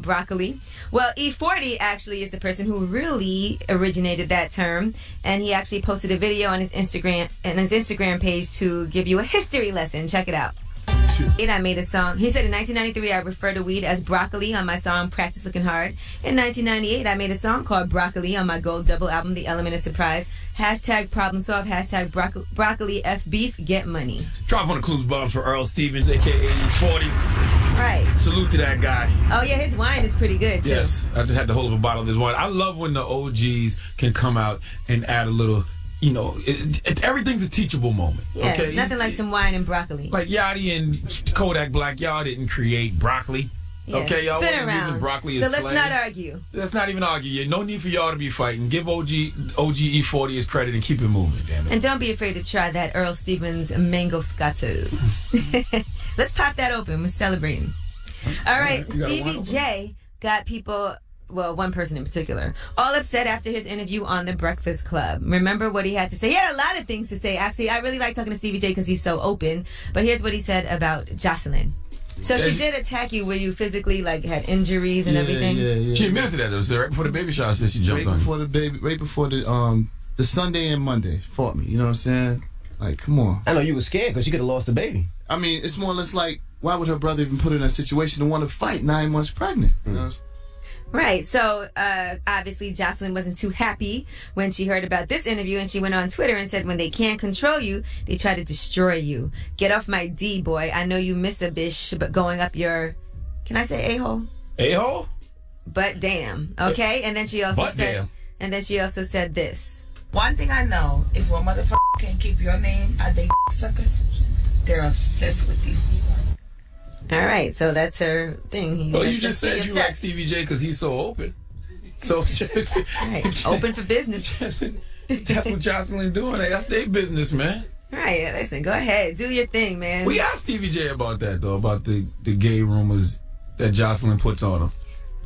broccoli. Well, E40 actually is the person who really originated that term, and he actually posted a video on his Instagram page to give you a history lesson. Check it out. I made a song. He said in 1993 I referred to weed as broccoli on my song Practice Looking Hard. In 1998 I made a song called Broccoli on my gold double album The Element of Surprise. Hashtag problem solve. Hashtag broccoli F beef get money. Drop on the clues bombs for Earl Stevens, aka 40. Right. Salute to that guy. Oh yeah, his wine is pretty good too. Yes, I just had the whole of a bottle of his wine. I love when the OGs can come out and add a little. You know, everything's a teachable moment. Yeah, okay? Nothing like some wine and broccoli. Like Yachty and Kodak Black, y'all didn't create broccoli. Yeah, okay, y'all wasn't using broccoli as so let's slang. not argue. Let's not even argue. No need for y'all to be fighting. Give OG E40 his credit and keep it moving, damn it. And don't be afraid to try that Earl Stevens Mango Scotto. Let's pop that open. We're celebrating. All right, Stevie J got people... Well, one person in particular, all upset after his interview on The Breakfast Club. Remember what he had to say? He had a lot of things to say. Actually, I really like talking to Stevie J because he's so open. But here's what he said about Jocelyn. So she did attack you where you physically had injuries and everything? Yeah. She admitted to that, though. So right before the baby shower, she jumped on you. Right before the Sunday and Monday fought me. You know what I'm saying? Like, come on. I know you were scared because she could have lost the baby. I mean, it's more or less like, why would her brother even put her in a situation to want to fight 9 months pregnant? You know what I'm saying? Right. So, obviously, Jocelyn wasn't too happy when she heard about this interview, and she went on Twitter and said, when they can't control you, they try to destroy you. Get off my D, boy. I know you miss a bish, but going up your... Can I say a-hole? A-hole? But damn. Okay? And then she also said... Damn. And then she also said this. One thing I know is when motherfuckers can't keep your name, are they suckers? They're obsessed with you. All right, so that's her thing. Well, you just said you like Stevie J because he's so open. So right. Open for business. That's what Jocelyn doing. That's their business, man. All right, listen, go ahead. Do your thing, man. We asked Stevie J about that, though, about the gay rumors that Jocelyn puts on him.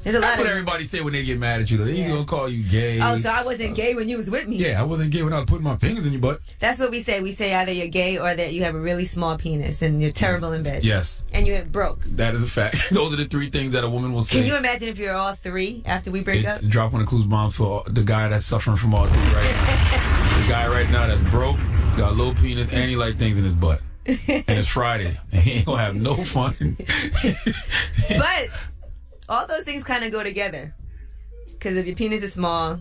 That's what everybody say when they get mad at you, though. They ain't gonna call you gay. Oh, so I wasn't gay when you was with me. Yeah, I wasn't gay when I was putting my fingers in your butt. That's what we say. We say either you're gay or that you have a really small penis and you're terrible in bed. Yes. And you're broke. That is a fact. Those are the three things that a woman will say. Can you imagine if you're all three after we break up? Drop one of Clues bombs for the guy that's suffering from all three right now. The guy right now that's broke, got a little penis, and he like things in his butt. And it's Friday. And he ain't gonna have no fun. But all those things kind of go together. Because if your penis is small,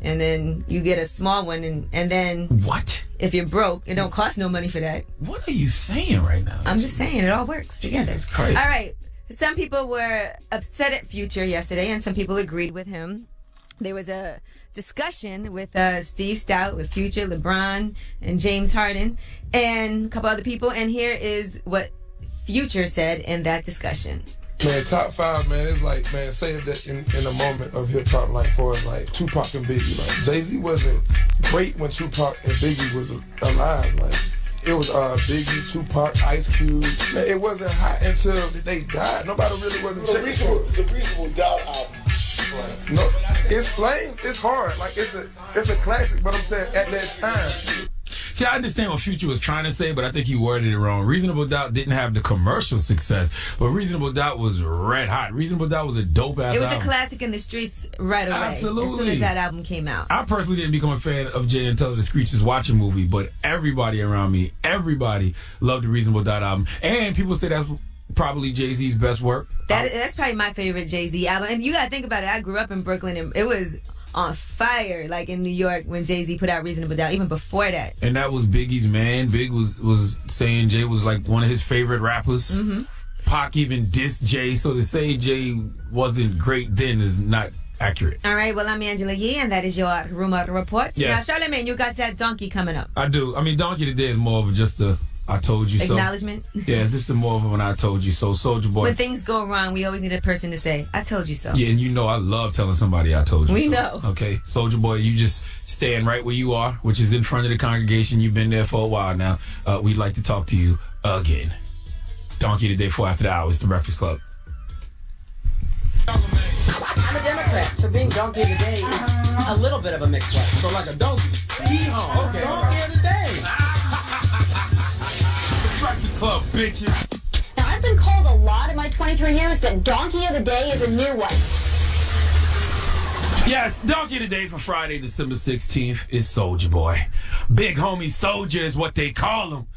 and then you get a small one, and then... What? If you're broke, it don't cost no money for that. What are you saying right now? I'm just saying, it all works together. Jesus Christ. All right. Some people were upset at Future yesterday, and some people agreed with him. There was a discussion with Steve Stout, with Future, LeBron, and James Harden, and a couple other people. And here is what Future said in that discussion. Man, top five, man, it's like, man, say that in a moment of hip-hop, like, for like Tupac and Biggie. Like, Jay-Z wasn't great when Tupac and Biggie was alive. Like, it was Biggie, Tupac, Ice Cube. Man, it wasn't hot until they died. Nobody really wasn't checking for it. The Reasonable Doubt album. No, it's flames. It's hard. Like, it's a classic, but I'm saying at that time. See, I understand what Future was trying to say, but I think he worded it wrong. Reasonable Doubt didn't have the commercial success, but Reasonable Doubt was red hot. Reasonable Doubt was a dope-ass album. It was a classic in the streets right away. Absolutely. As soon as that album came out. I personally didn't become a fan of Jay until the Screechers watching movie, but everybody around me, everybody loved the Reasonable Doubt album. And people say that's probably Jay-Z's best work. That's probably my favorite Jay-Z album. And you got to think about it. I grew up in Brooklyn, and it was on fire, like in New York when Jay-Z put out Reasonable Doubt, even before that. And that was Biggie's man. Big was saying Jay was like one of his favorite rappers. Mm-hmm. Pac even dissed Jay, so to say Jay wasn't great then is not accurate. All right, well, I'm Angela Yee, and that is your Rumor Report. Yes. Now, Charlamagne, you got that donkey coming up. I do. I mean, Donkey Today is more of just a I told you so. Acknowledgement? Yeah, this is more of a when I told you so. Soulja Boy. When things go wrong, we always need a person to say, I told you so. Yeah, and you know I love telling somebody I told you We so. know. Okay, Soulja Boy, you just stand right where you are, which is in front of the congregation. You've been there for a while now. We'd like to talk to you again. Donkey Today for After the Hours, The Breakfast Club. I'm a Democrat, so being donkey of the day is a little bit of a mixed one. So like a donkey. Yeehaw. Okay. Donkey of the day. Breakfast Club, bitches. Now, I've been called a lot in my 23 years, but donkey of the day is a new one. Yes, Donkey of the Day for Friday, December 16th is Soulja Boy. Big homie Soulja is what they call him.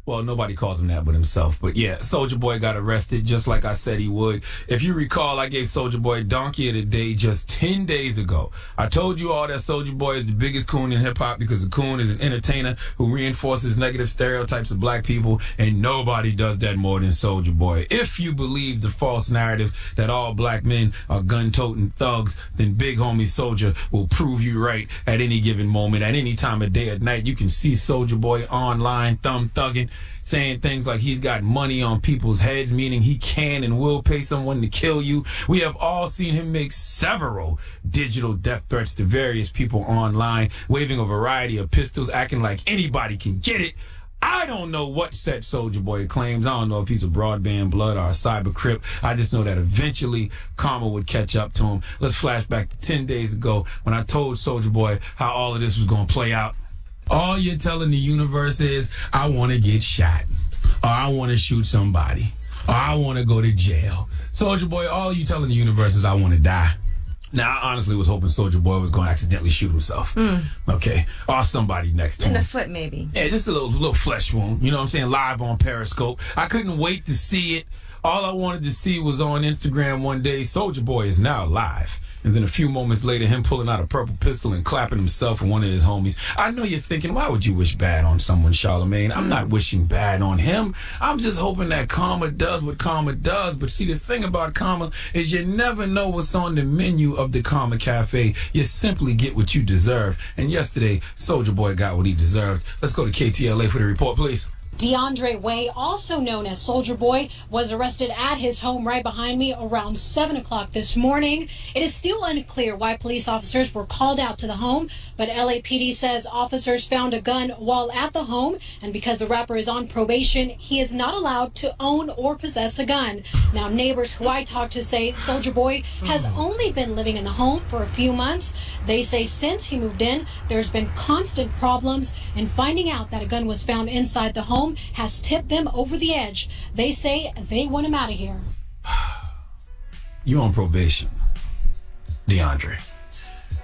Well, nobody calls him that but himself. But yeah, Soulja Boy got arrested just like I said he would. If you recall, I gave Soulja Boy Donkey of the Day just 10 days ago. I told you all that Soulja Boy is the biggest coon in hip-hop because the coon is an entertainer who reinforces negative stereotypes of black people, and nobody does that more than Soulja Boy. If you believe the false narrative that all black men are gun-toting thugs, then big homie Soulja will prove you right at any given moment, at any time of day or night. You can see Soulja Boy online thumb-thugging, saying things like he's got money on people's heads, meaning he can and will pay someone to kill you. We have all seen him make several digital death threats to various people online, waving a variety of pistols, acting like anybody can get it. I don't know what set Soulja Boy claims. I don't know if he's a broadband blood or a cyber crip. I just know that eventually karma would catch up to him. Let's flash back to 10 days ago when I told Soulja Boy how all of this was going to play out. All you're telling the universe is, I want to get shot, or I want to shoot somebody, or I want to go to jail. Soulja Boy, all you telling the universe is, I want to die. Now, I honestly was hoping Soulja Boy was going to accidentally shoot himself. Okay? Or somebody next to him. In the foot, maybe. Yeah, just a little flesh wound. You know what I'm saying? Live on Periscope. I couldn't wait to see it. All I wanted to see was on Instagram one day, Soulja Boy is now live. and then a few moments later, him pulling out a purple pistol and clapping himself and one of his homies. I know you're thinking, why would you wish bad on someone, Charlamagne? I'm not wishing bad on him. I'm just hoping that karma does what karma does. But see, the thing about karma is you never know what's on the menu of the Karma Cafe. You simply get what you deserve. And yesterday, Soulja Boy got what he deserved. Let's go to KTLA for the report, please. DeAndre Way, also known as Soulja Boy, was arrested at his home right behind me around 7 o'clock this morning. It is still unclear why police officers were called out to the home, but LAPD says officers found a gun while at the home, and because the rapper is on probation, he is not allowed to own or possess a gun. Now, neighbors who I talked to say Soulja Boy has only been living in the home for a few months. They say since he moved in, there's been constant problems, and finding out that a gun was found inside the home has tipped them over the edge. They say they want him out of here. You on probation, DeAndre,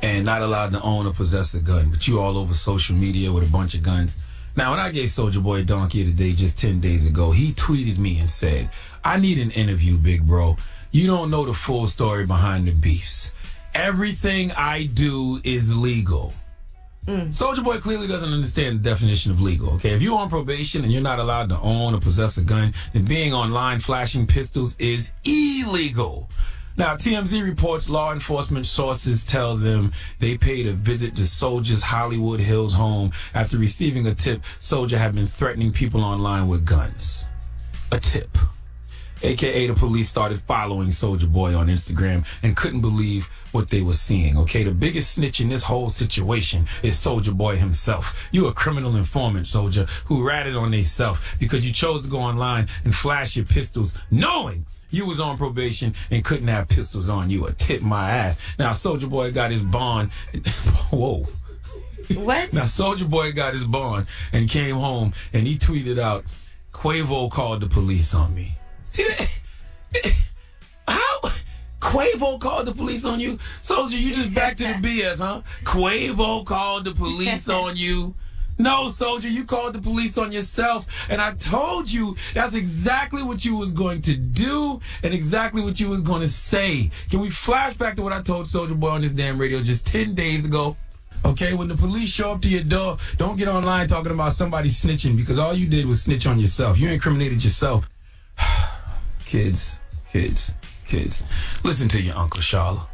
and not allowed to own or possess a gun, but you all over social media with a bunch of guns. Now, when I gave Soulja Boy a donkey of the day just 10 days ago, he tweeted me and said, I need an interview, big bro. You don't know the full story behind the beefs. Everything I do is legal. Soulja Boy clearly doesn't understand the definition of legal, okay? If you're on probation and you're not allowed to own or possess a gun, then being online flashing pistols is illegal. Now, TMZ reports law enforcement sources tell them they paid a visit to Soulja's Hollywood Hills home after receiving a tip Soulja had been threatening people online with guns. A tip. AKA the police started following Soulja Boy on Instagram and couldn't believe what they were seeing, okay? The biggest snitch in this whole situation is Soulja Boy himself. You a criminal informant, Soulja, who ratted on theyself because you chose to go online and flash your pistols knowing you was on probation and couldn't have pistols on you. A tip my ass. Now, Soulja Boy got his bond. Whoa. What? Now, Soulja Boy got his bond and came home and he tweeted out, Quavo called the police on me. See that? How? Quavo called the police on you? Soulja, you just back to the BS, huh? Quavo called the police on you? No, Soulja, you called the police on yourself, and I told you that's exactly what you was going to do and exactly what you was going to say. Can we flash back to what I told Soulja Boy on this damn radio just 10 days ago? Okay, when the police show up to your door, don't get online talking about somebody snitching because all you did was snitch on yourself. You incriminated yourself. Kids. Listen to your Uncle Charla.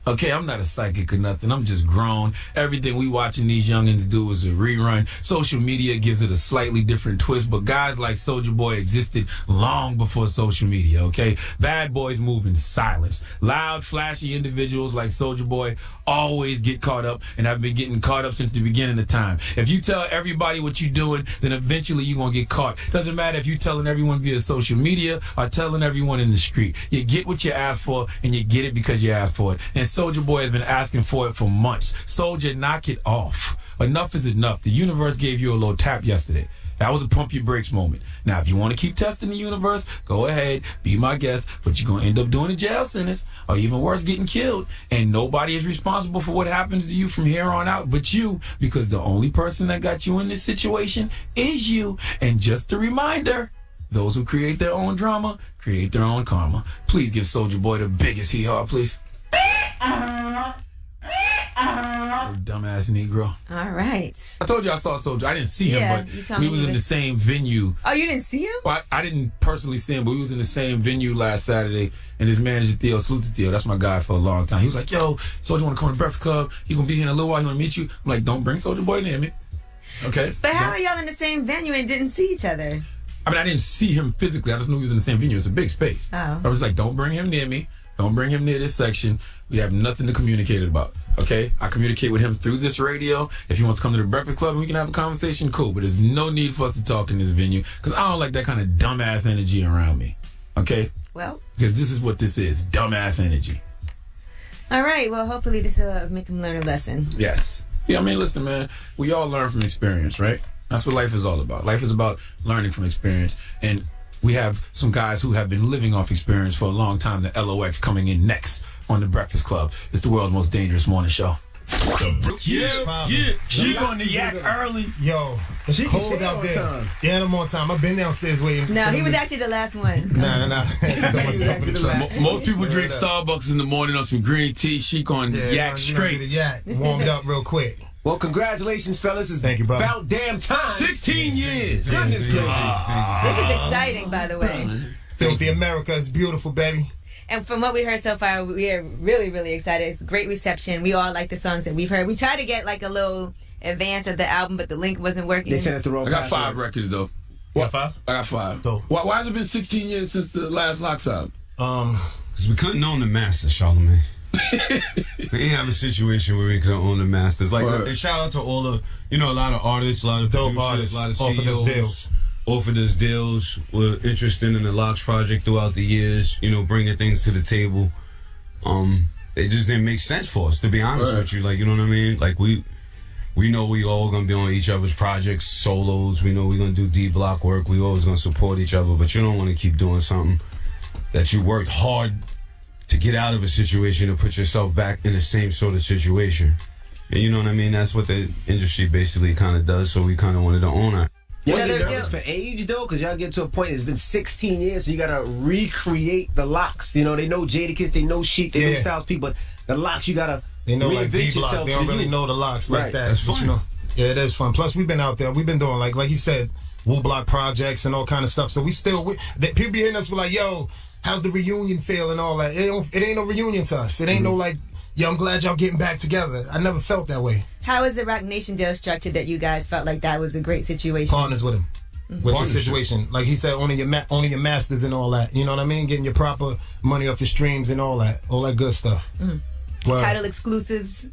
Okay, I'm not a psychic or nothing. I'm just grown. Everything we watching these youngins do is a rerun. Social media gives it a slightly different twist, but guys like Soulja Boy existed long before social media, okay? Bad boys move in silence. Loud, flashy individuals like Soulja Boy always get caught up, and I've been getting caught up since the beginning of time. If you tell everybody what you're doing, then eventually you're going to get caught. Doesn't matter if you're telling everyone via social media or telling everyone in the street. You get what you ask for, and you get it because you asked for it. And Soulja Boy has been asking for it for months. Soulja, knock it off. Enough is enough. The universe gave you a little tap yesterday. That was a pump your brakes moment. Now, if you want to keep testing the universe, go ahead, be my guest, but you're going to end up doing a jail sentence, or even worse, getting killed. And nobody is responsible for what happens to you from here on out but you, because the only person that got you in this situation is you. And just a reminder, those who create their own drama, create their own karma. Please give Soulja Boy the biggest hee-haw, please. Dumbass Negro. All right. I told you I saw Soulja. I didn't see him, but we was in the same venue. Oh, you didn't see him? Well, I didn't personally see him, but we was in the same venue last Saturday, and his manager, Theo, salute to Theo, that's my guy for a long time. He was like, yo, Soulja want to come to Breakfast Club. He going to be here in a little while. He want to meet you. I'm like, don't bring Soulja Boy near me. Okay? But how are y'all in the same venue and didn't see each other? I mean, I didn't see him physically. I just knew he was in the same venue. It's a big space. Oh. I was like, don't bring him near me. Don't bring him near this section. We have nothing to communicate about. Okay? I communicate with him through this radio. If he wants to come to the Breakfast Club and we can have a conversation, cool. But there's no need for us to talk in this venue because I don't like that kind of dumbass energy around me. Okay? Well. Because this is what this is. Dumbass energy. All right. Well, hopefully this will make him learn a lesson. Yes. Yeah, I mean, listen, man. We all learn from experience, right? That's what life is all about. Life is about learning from experience. And we have some guys who have been living off experience for a long time. The LOX coming in next on The Breakfast Club. It's the world's most dangerous morning show. She on the yak early. Yo, it's cold out there. Yeah, I'm on time. I've been downstairs waiting. No, he was actually the last one. Nah. Most people drink Starbucks in the morning on some green tea. She on yak straight. Yak warmed up real quick. Well, congratulations, fellas. It's Thank you, brother. about damn time. 16 years. Goodness gracious. This is exciting, by the way. Filthy America is beautiful, baby. And from what we heard so far, we are really, really excited. It's a great reception. We all like the songs that we've heard. We tried to get like a little advance of the album, but the link wasn't working. They sent us the wrong I got 5 records, though. What, 5? I got 5. Why has it been 16 years since the last Locks album? Because we couldn't own the master, Charlamagne. We ain't have a situation where we could own the masters. Like, and shout out to all the, a lot of artists, a lot of producers, a lot of CEOs. Offered us deals, were interested in the Locks project throughout the years, bringing things to the table. It just didn't make sense for us, to be honest with you. Like, you know what I mean? Like, we know we all gonna be on each other's projects, solos. We know we're gonna do D-Block work. We always gonna support each other, but you don't want to keep doing something that you worked hard to get out of a situation and put yourself back in the same sort of situation. And you know what I mean? That's what the industry basically kind of does, so we kind of wanted to own that. You get nervous for age, though? Because y'all get to a point, it's been 16 years, so you got to recreate the Locks. They know Jadakiss, they know Chic, they know Styles P, but the Locks, you got to They know like reinvent D-Block. They don't really know the Locks like that. That's fun. Yeah, it is fun. Plus, we've been out there. We've been doing, like he said, Wu Block projects and all kind of stuff. So people be hitting us with like, yo, how's the reunion feel and all that. It ain't no reunion to us. It ain't no like, yo, I'm glad y'all getting back together. I never felt that way. How is the Roc Nation deal structured that you guys felt like that was a great situation? Partners with him. With the situation. Like he said, owning your masters and all that. You know what I mean? Getting your proper money off your streams and all that good stuff. Well, Title exclusives.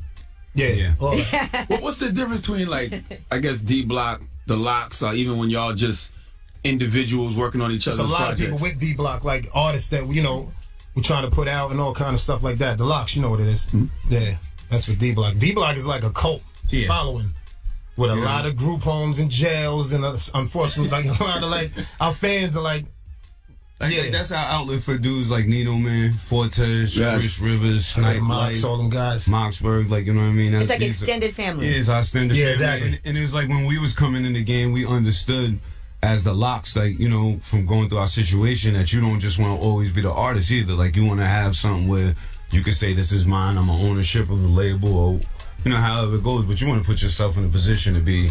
Yeah. Well, what's the difference between, like, I guess D-Block, the Locks, or even when y'all just individuals working on each other's There's a lot projects? of people with D-Block, like artists that, we're trying to put out and all kind of stuff like that. The Locks, you know what it is. Yeah, that's what D-Block. D-Block is like a cult following. With a lot of group homes and jails, and unfortunately, like a lot of like our fans are like, that's our outlet for dudes like Nino Man, Fortes, Chris Rivers, Snipe Mox, all them guys, Moxburg, like you know what I mean. It's like extended family. Yeah, it's our extended family. Exactly. And it was like when we was coming in the game, we understood as the Locks, like from going through our situation, that you don't just want to always be the artist either. Like you want to have something where you can say, "This is mine. I'm an ownership of the label," or however it goes, but you want to put yourself in a position to be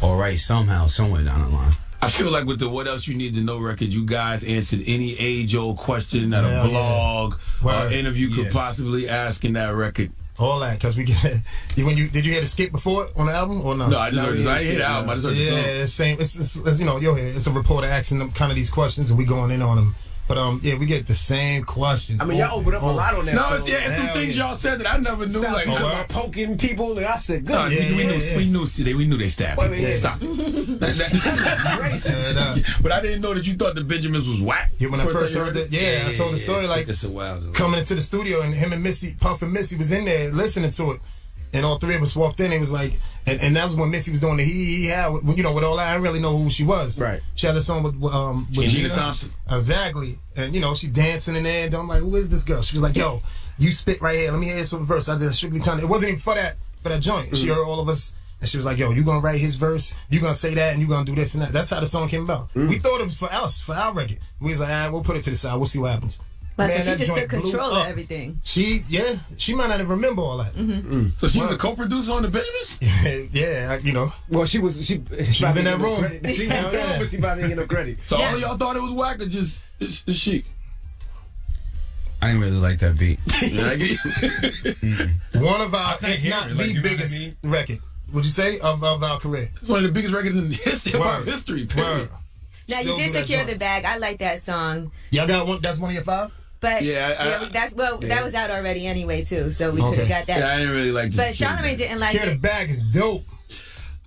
all right somehow, somewhere down the line. I feel like with the What Else You Need to Know record, you guys answered any age-old question that a blog or interview could possibly ask in that record. All that, because we get did you hear the skit before on the album or no? No, I just heard I didn't hear the album. I just heard the song. Yeah, same. It's you'll hear it's a reporter asking them kind of these questions and we going in on them. But we get the same questions. I mean, y'all opened up a lot on that. No, it's some things y'all said that I never knew. Like poking people, and I said, "Good." We knew they stabbed. Stop. But I didn't know that you thought the Benjamins was whack. Yeah, when I first heard that, I told the story like it's a while coming into the studio, and him and Puff and Missy was in there listening to it. And all three of us walked in. It was like, and that was when Missy was doing the he had, with all that. I didn't really know who she was. Right. She had a song with Gina Thompson. Exactly. And she dancing in there. And I'm like, who is this girl? She was like, yo, you spit right here. Let me hear some verse. I did strictly trying. It wasn't even for that joint. She heard all of us, and she was like, yo, you gonna write his verse? You gonna say that, and you gonna do this and that. That's how the song came about. We thought it was for us, for our record. We was like, we'll put it to the side. We'll see what happens. So she just took control of everything. She might not even remember all that. So she was a co-producer on the Babies? Yeah, Well, she was in that room. She was there, but she probably didn't get no credit. So all y'all thought it was whack or just it's Chic? I didn't really like that beat. One of our, if not the biggest record, would you say, of our career? It's one of the biggest records in hip-hop history, period. Now, you did Secure the Bag. I like that song. Y'all got one? That's one of your 5? But that was out already anyway too, so we could have got that. Yeah, I didn't really like But Charlamagne didn't like it. Secure the Bag is dope.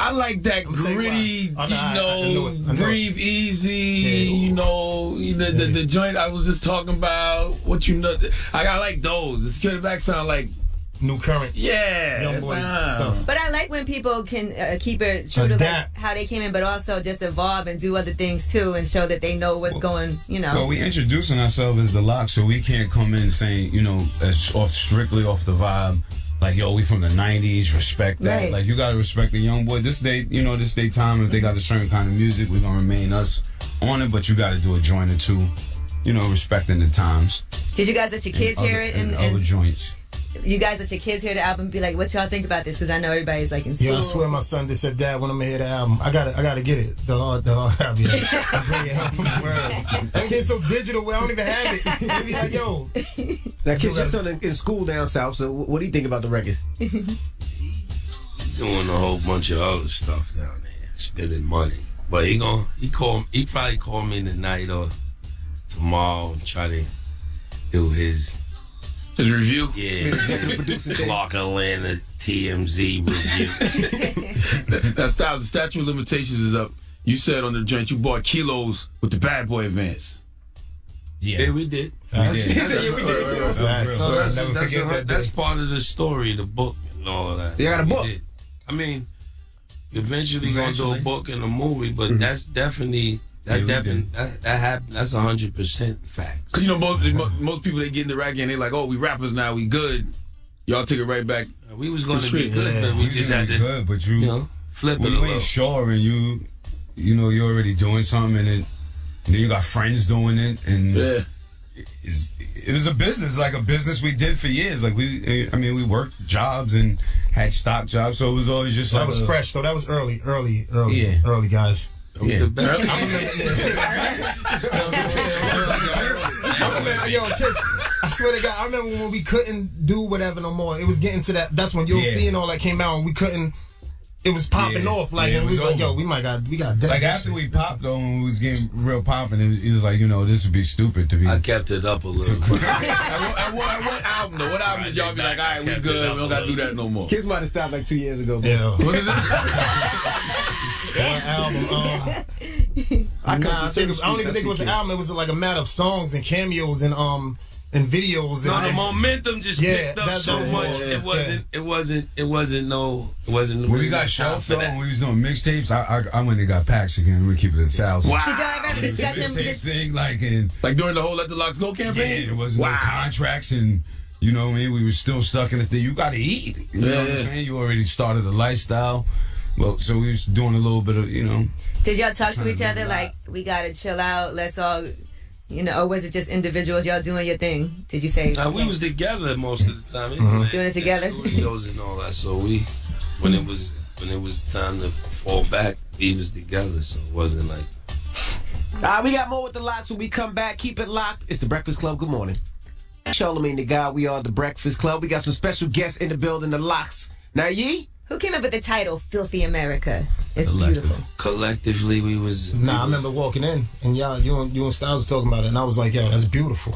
I like that gritty, breathe easy, the joint I was just talking about. I like those. The Secure the Bag sound like new current, young boy stuff. But I like when people can keep it true to like how they came in, but also just evolve and do other things too, and show that they know what's going. Well, we introducing ourselves as the Locks, so we can't come in saying as strictly off the vibe. like, yo, we from the 90s, respect that. Right. Like, you gotta respect the young boy. This day time, if they got a certain kind of music, we're gonna remain us on it, but you gotta do a joint or two, respecting the times. Did you guys let your kids hear it? And other joints. You guys let your kids hear the album and be like, what y'all think about this? Because I know everybody's like in school. Yeah, I swear my son just said, Dad, when I'm gonna hear the album, I gotta get it. The hard album. I bring it home. Everything's so digital where I don't even have it. They be like, yo. Now, kids, your son in school down south, so what do you think about the records? Doing a whole bunch of other stuff down there, spending money. But he probably call me tonight or tomorrow and try to do his review. Yeah, Clark Atlanta TMZ review. That style, the statute of limitations is up. You said on the joint you bought kilos with the Bad Boy advance. Yeah, we did. That's part of the story, the book and all that. You got a book? I mean, eventually gonna do a book and a movie, but that's definitely that happened. That's 100% fact. Cause most people, they get in the rap game, they like, oh, we rappers now, we good. Y'all took it right back. We was gonna be good, but we just had to good, but flip it a you little. ain't sure, and you're already doing something, and then you got friends doing it, and it was a business, like a business we did for years. Like we worked jobs and had stock jobs, so it was always just that like was fresh. So that was early, guys. Yeah. Kids, I swear to God, I remember when we couldn't do whatever no more. It was getting to that. That's when You'll See and all that came out, and we couldn't. It was popping off, and we was like, yo, we got that. Like after we popped though, when we was getting real popping, it was like, this would be stupid to be. I kept it up a little. What album though? What album did y'all be like, all right, we good, we don't gotta do that no more? Kids might have stopped like 2 years ago. Yeah. What is it? One album. I don't even think it was an album. It was like a matter of songs and cameos and videos. No, the momentum just picked up so much. It wasn't. When we got shelved though, when we was doing mixtapes, I went and got packs again. We keep it 1,000. Wow. Did y'all ever have a discussion? Same thing, like during the whole Let the Locks Go campaign. Yeah, there wasn't no contracts and. You know what I mean? We were still stuck in the thing. You got to eat. You know what I'm saying? You already started a lifestyle. Well, so we was doing a little bit of, Did y'all talk to each other like, we got to chill out, let's all, or was it just individuals, y'all doing your thing? Did you say? We was together most of the time. Doing it together? Studios and all that. So when it was time to fall back, we was together. So it wasn't like. We got more with the Locks when we come back. Keep it locked. It's the Breakfast Club. Good morning. Charlamagne the God. We are the Breakfast Club. We got some special guests in the building, the Locks. Now, Yee? Who came up with the title Filthy America? It's beautiful. Collectively, we was. I remember walking in and you and Styles was talking about it, and I was like, yo, that's beautiful.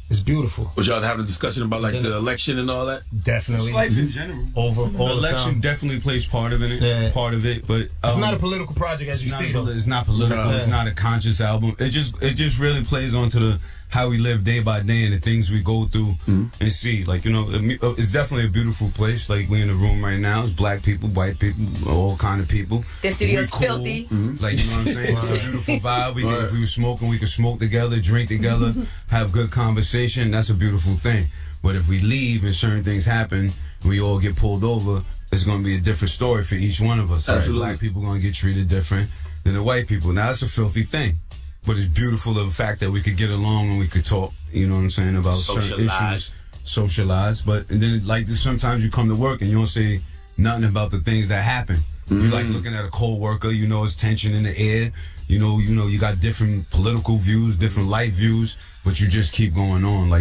It's beautiful. Was y'all having a discussion about like the election and all that? Definitely. It's life in general. All the election time. definitely plays part of it. Yeah. But it's not a political project as you see. It's not political. It's not a conscious album. It just really plays onto how we live day by day and the things we go through and see. Like, it's definitely a beautiful place. Like, we in the room right now. It's black people, white people, all kind of people. The studio's filthy. Like, you know what I'm saying? It's a beautiful vibe. If we were smoking, we could smoke together, drink together, have good conversation. That's a beautiful thing. But if we leave and certain things happen, we all get pulled over, it's going to be a different story for each one of us. Right? Black people going to get treated different than the white people. Now, that's a filthy thing. But it's beautiful of the fact that we could get along and we could talk, you know what I'm saying, about certain issues, socialize. And then, like this, sometimes you come to work and you don't say nothing about the things that happen. You're like looking at a co-worker, it's tension in the air. You got different political views, different life views, but you just keep going on,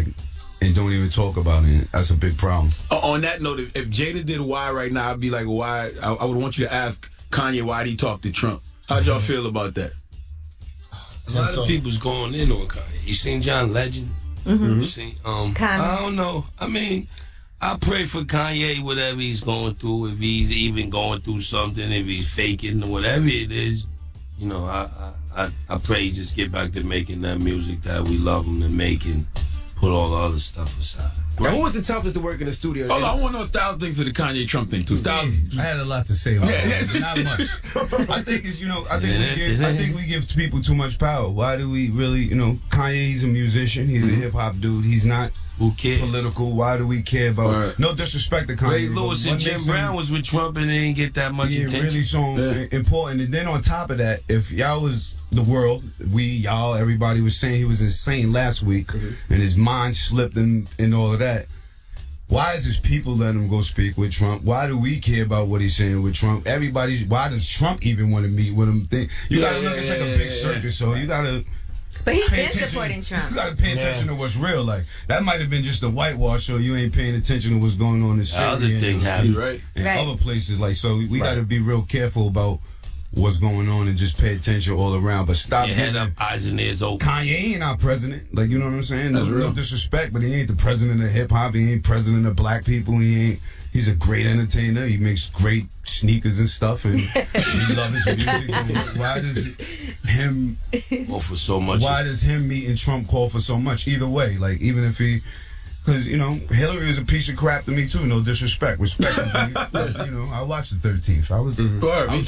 and don't even talk about it. That's a big problem. On that note, if Jada did Why right now, I'd be like, why? I would want you to ask Kanye why did he talk to Trump. How'd y'all feel about that? A lot of people's going in on Kanye. You seen John Legend? Mm-hmm. You seen I don't know. I mean, I pray for Kanye, whatever he's going through, if he's even going through something, if he's faking or whatever it is, I pray he just get back to making that music that we love him to make and put all the other stuff aside. Now, who was the toughest to work in the studio? Hold on, I want to know Styles thinks of the Kanye Trump thing too. Styles, I had a lot to say about that. Not much. I think it's I think we give people too much power. Why do we really? Kanye's a musician. He's a hip hop dude. He's not Who cares? Political. Why do we care about? No disrespect to Kanye. Ray Lewis and Jim Brown was with Trump and they didn't get that much attention. Really so important. And then on top of that, if y'all was the world, y'all, everybody was saying he was insane last week, and his mind slipped and all of that. Why is his people letting him go speak with Trump? Why do we care about what he's saying with Trump? Why does Trump even want to meet with him? You gotta look, it's like a big circus, so you gotta. But he's been supporting Trump. You gotta pay attention to what's real. Like, that might have been just a whitewash, so you ain't paying attention to what's going on in Syria. Other thing happened, and other places. Like, so we gotta be real careful about what's going on and just pay attention all around. But stop your head up, eyes and ears open. Kanye ain't our president. Like, you know what I'm saying? No disrespect, but he ain't the president of hip hop. He ain't president of black people. He's a great entertainer. He makes great sneakers and stuff, and we love his music. Why does him call for so much? Why does him meeting Trump call for so much? Either way, like, even if he. Because, you know, Hillary is a piece of crap to me, too. No disrespect. Respectfully. But, you know, I watched the 13th. I was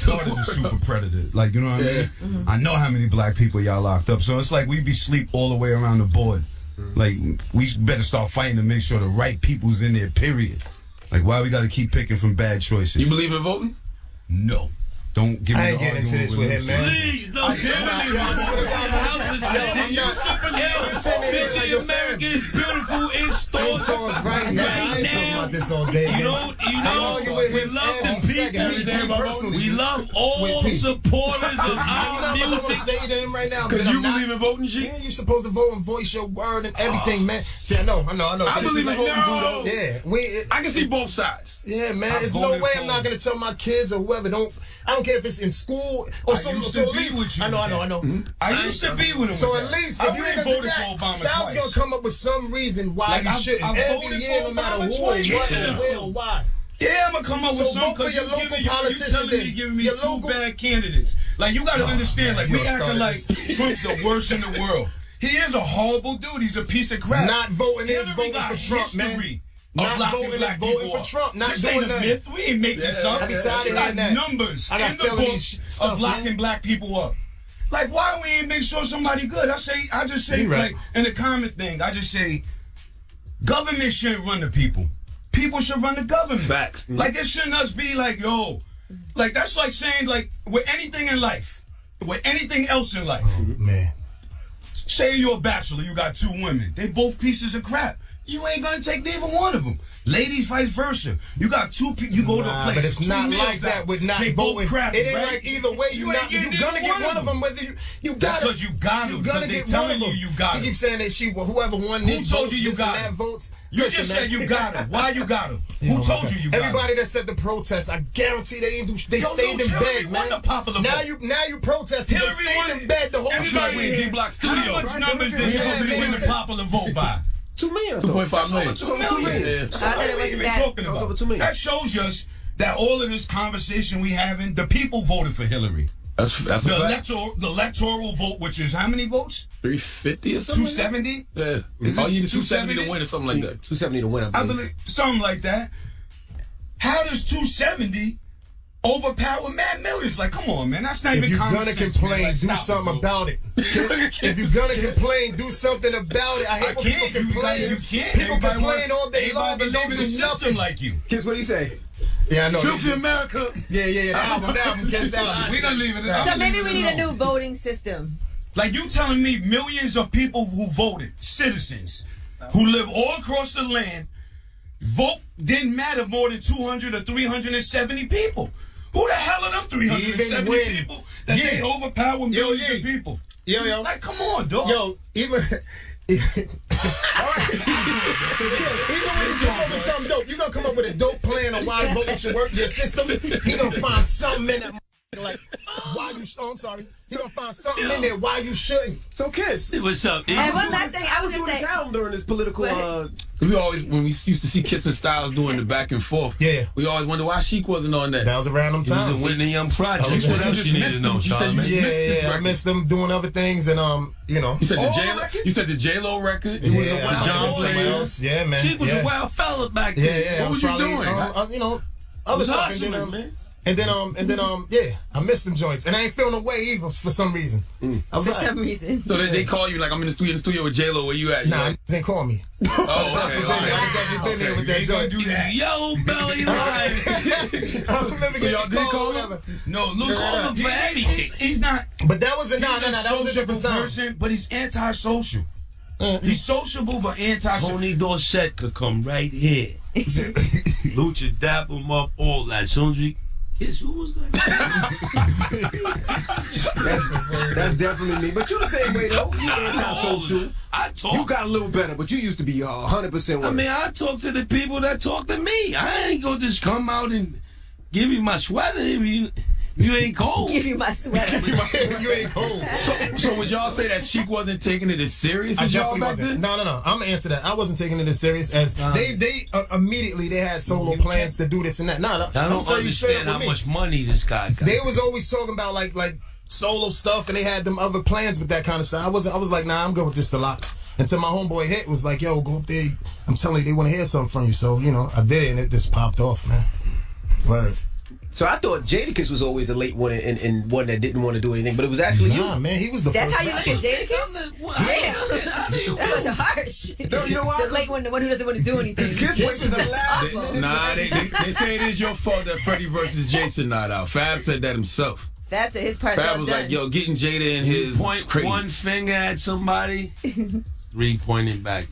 part of the super predator. Like, you know what I mean? I know how many black people y'all locked up. So it's like we be sleep all the way around the board. Like, we better start fighting to make sure the right people's in there, period. Like, why we got to keep picking from bad choices? You believe in voting? No. Don't give me I ain't getting into this with him, man. Please, don't get me the America is beautiful in stores right now. I ain't talking about this all day. You know, we love the people. We love all supporters of our music. Say to him right now, because you believe in voting, shit. Yeah, you supposed to vote and voice your word and everything, man. See, I know. I believe in voting too, though. Yeah, I can see both sides. Yeah, man. There's no way I'm not gonna tell my kids or whoever. I don't care if it's in school or something. I used to be with you. I know. Mm-hmm. I used to be with him. So at least if you ain't voted for Obama Sal's gonna come up with some reason why you shouldn't. Every year, no matter who or what or where or why. Yeah, I'm gonna come up with some because you're telling me giving me two bad candidates. Like, you gotta understand, like, we acting like Trump's the worst in the world. He is a horrible dude. He's a piece of crap. Not voting is voting for Trump, man. Not voting is voting for Trump. Not this ain't a myth. We ain't make this up. We got numbers in the book of locking black people up. Like, why we ain't make sure somebody good? I just say, like, in the comment thing, I just say, government shouldn't run the people. People should run the government. Facts. Like, it shouldn't us be like, yo, like, that's like saying, like, with anything in life, with anything else in life. Oh, man. Say you're a bachelor, you got two women. They both pieces of crap. You ain't gonna take neither one of them. Ladies, vice versa. You got two people. You go to a place. But it's not like that with not voting. Crappy, it ain't like either way. You're gonna get one of them. Whether you got that's because you got to. Because they telling you got to. You keep saying that whoever won this votes, you got that votes. You just said you got them. Why you got them? Who told you got them? Everybody that said the protest, I guarantee they didn't do. They stayed in bed, man. Now you protesting. They stayed in bed the whole time. Everybody in D-Block Studio. How much numbers did Hillary win the popular vote by? 2 million. 2.5 million. 2 million. That shows us that all of this conversation we having, the people voted for Hillary. That's the electoral vote, which is how many votes? 350 or something. 270. Yeah. All you need 270 to win or something like that. 270 to win. I believe something like that. How does 270 overpower Mad Millions? Like, come on, man. That's not even common sense. If you're gonna complain, do something about it. If you're gonna complain, do something about it. I hate when people complain. People complain all day long and don't do nothing like you. Kiss, what do you say? Yeah, I know. Truth in America. Yeah. The album, Kiss album. We gonna leave it out. So maybe we need a new voting system. Like, you telling me millions of people who voted, citizens, who live all across the land, vote didn't matter more than 200 or 370 people. Who the hell are them 370 people that they overpower millions of people? Yo. Like, come on, dog. Yo, even when you come up with something dope, you gonna come up with a dope plan on why voting should work your system. He gonna find something in that like why you. Oh, I'm sorry. He gonna find something in there why you shouldn't. So, Kiss, what's up? And one last thing, I was gonna say album during this political. We always, when we used to see Kiss and Styles doing the back and forth, we always wonder why Sheik wasn't on that. That was around them times. It was a Whitney Young project. What else you need to know, Charlamagne? Yeah, I missed them doing other things, and you know. You said the J-Lo record. It was a John Players. Yeah, man. Sheik was a wild fella back then. Yeah. What was you doing? You know, other stuff. Hustling, man. And then yeah, I missed them joints, and I ain't feeling no way either for some reason. I was For some reason. So they call you like, I'm in the studio with J-Lo. Where you at? Nah, they didn't call me. Oh, okay. I've been there with that joint. Do that yellow belly line. I remember getting y'all did call him? No, Luke called him for everything. He's not. But that was a that was a different time. person, but he's antisocial. He's sociable, but antisocial. Tony Dorsett could come right here. Lucha dap him up, all that. As soon as we kiss, who was that? That's definitely me. But you the same way though. You antisocial. I talk. You got a little better, but you used to be 100% worse. I mean, I talk to the people that talk to me. I ain't gonna just come out and give you my sweater if you ain't cold. Give you my sweater. You ain't cold. So would y'all say that Sheik wasn't taking it as serious as y'all back then? No. I'm gonna answer that. I wasn't taking it as serious as they immediately they had solo plans to do this and that. No, I don't understand how much money this guy got. They was always talking about like solo stuff, and they had them other plans with that kind of stuff. I was like, nah, I'm good with this the Lox. Until my homeboy Hit was like, yo, go up there. I'm telling you, they want to hear something from you. So I did it, and it just popped off, man. Word. So I thought Jadakiss was always the late one and one that didn't want to do anything, but it was actually you. Man, he was the That's first. how you look at Jadakiss? Damn. That was harsh. No, you know why? The late one, the one who doesn't want to do anything. Kiss was the last. Nah, they say it is your fault that Freddie versus Jason not out. Fab said that himself. Fab said his part's Fab all was done. like, yo, getting Jada in his Point crazy. one finger at somebody, 3 pointing back.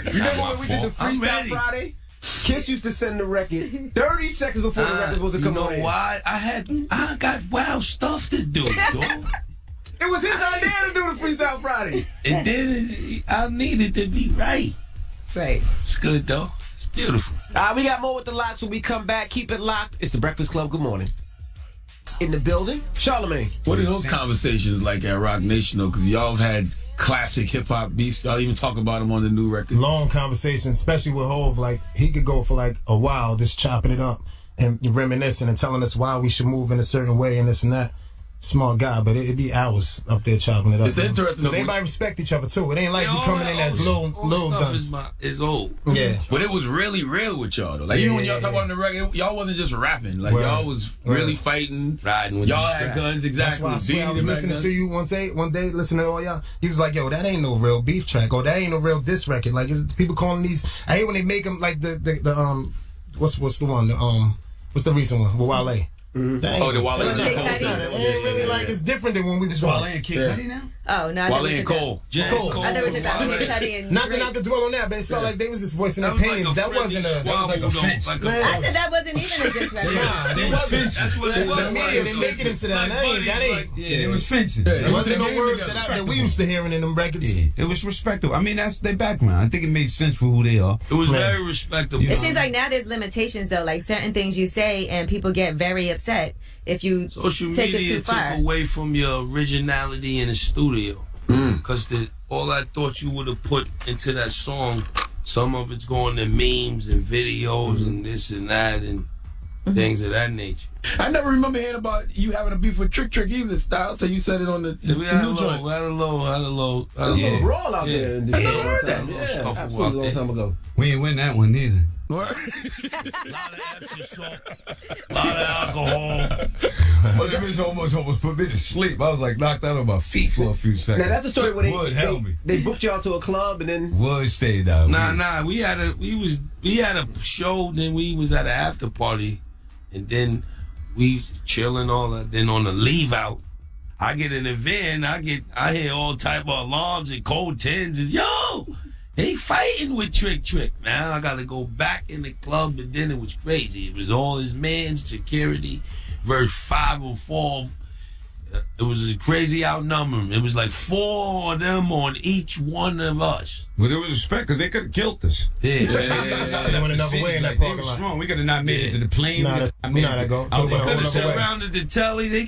Remember when we did the Freestyle Friday? Kiss used to send the record 30 seconds before the record was supposed to come on. You know why? I got wild stuff to do, dog. It was his idea to do the Freestyle Friday. And then I needed to be right. Right. It's good, though. It's beautiful. All right, we got more with the Lox when we come back. Keep it locked. It's the Breakfast Club. Good morning. In the building, Charlamagne. What are those conversations like at Rock Nation, though? Because y'all have had classic hip-hop beefs. Y'all even talk about them on the new record. Long conversations, especially with Hov. Like, he could go for like a while just chopping it up and reminiscing and telling us why we should move in a certain way and this and that. Smart guy, but it'd be hours up there chopping it up. It's interesting. Because everybody respect each other, too. It ain't like you coming in as little guns. It's old. Yeah. But it was really real with y'all, though. Like, even when y'all talk about the record, y'all wasn't just rapping. Like, y'all was really fighting. Riding with y'all had guns, exactly. That's why I was listening to you one day, listening to all y'all. He was like, yo, that ain't no real beef track, or that ain't no real diss record. Like, people calling these, I hate when they make them like the what's the one? What's the recent one? With Wale. Oh, the Wale and Cole. It's different than when we just Wale and Kid Cudi now? Oh, no. Wale and Cole. Cole. I thought it was about Kid Cudi and Not to dwell on that, but it felt like they was just voicing their opinions. That wasn't like a fence. I said that wasn't even a diss record. It wasn't. That's what it was. The media didn't make it into that. That ain't. Yeah, it was fencing. There wasn't no words that we used to hearing in them records. Yeah, it was respectable. I mean, that's their background. I think it made sense for who they are. It was very respectable. It seems like now there's limitations, though. Like certain things you say, and people get very upset if you Social take it media too far. took away from your originality in the studio. Because all I thought you would have put into that song, some of it's going to memes and videos and this and that and things of that nature. I never remember hearing about you having a beef with Trick either, Style. So you said it on the We had a new joint. low. Yeah. Brawl out there. I never heard that. Yeah, absolutely. A long time ago. We ain't win that one neither. A lot of Epsom salt, a lot of alcohol. Well, that bitch almost put me to sleep. I was like knocked out on my feet for a few seconds. Now that's the story where Wood held me. they booked y'all to a club and then Wood stayed out. Nah. We had a show. Then we was at an after party, and then we chilling all that. Then on the leave out, I get in the van. I hear all type of alarms and code 10s and yo. They fighting with Trick. Now I gotta go back in the club, and then it was crazy. It was all his man, security, verse 504. It was a crazy outnumber. It was like 4 of them on each one of us. But it was respect because they could have killed us. Yeah. They went another way in that They parking were lot. strong. We could have not made it to the plane. We could have surrounded the telly. We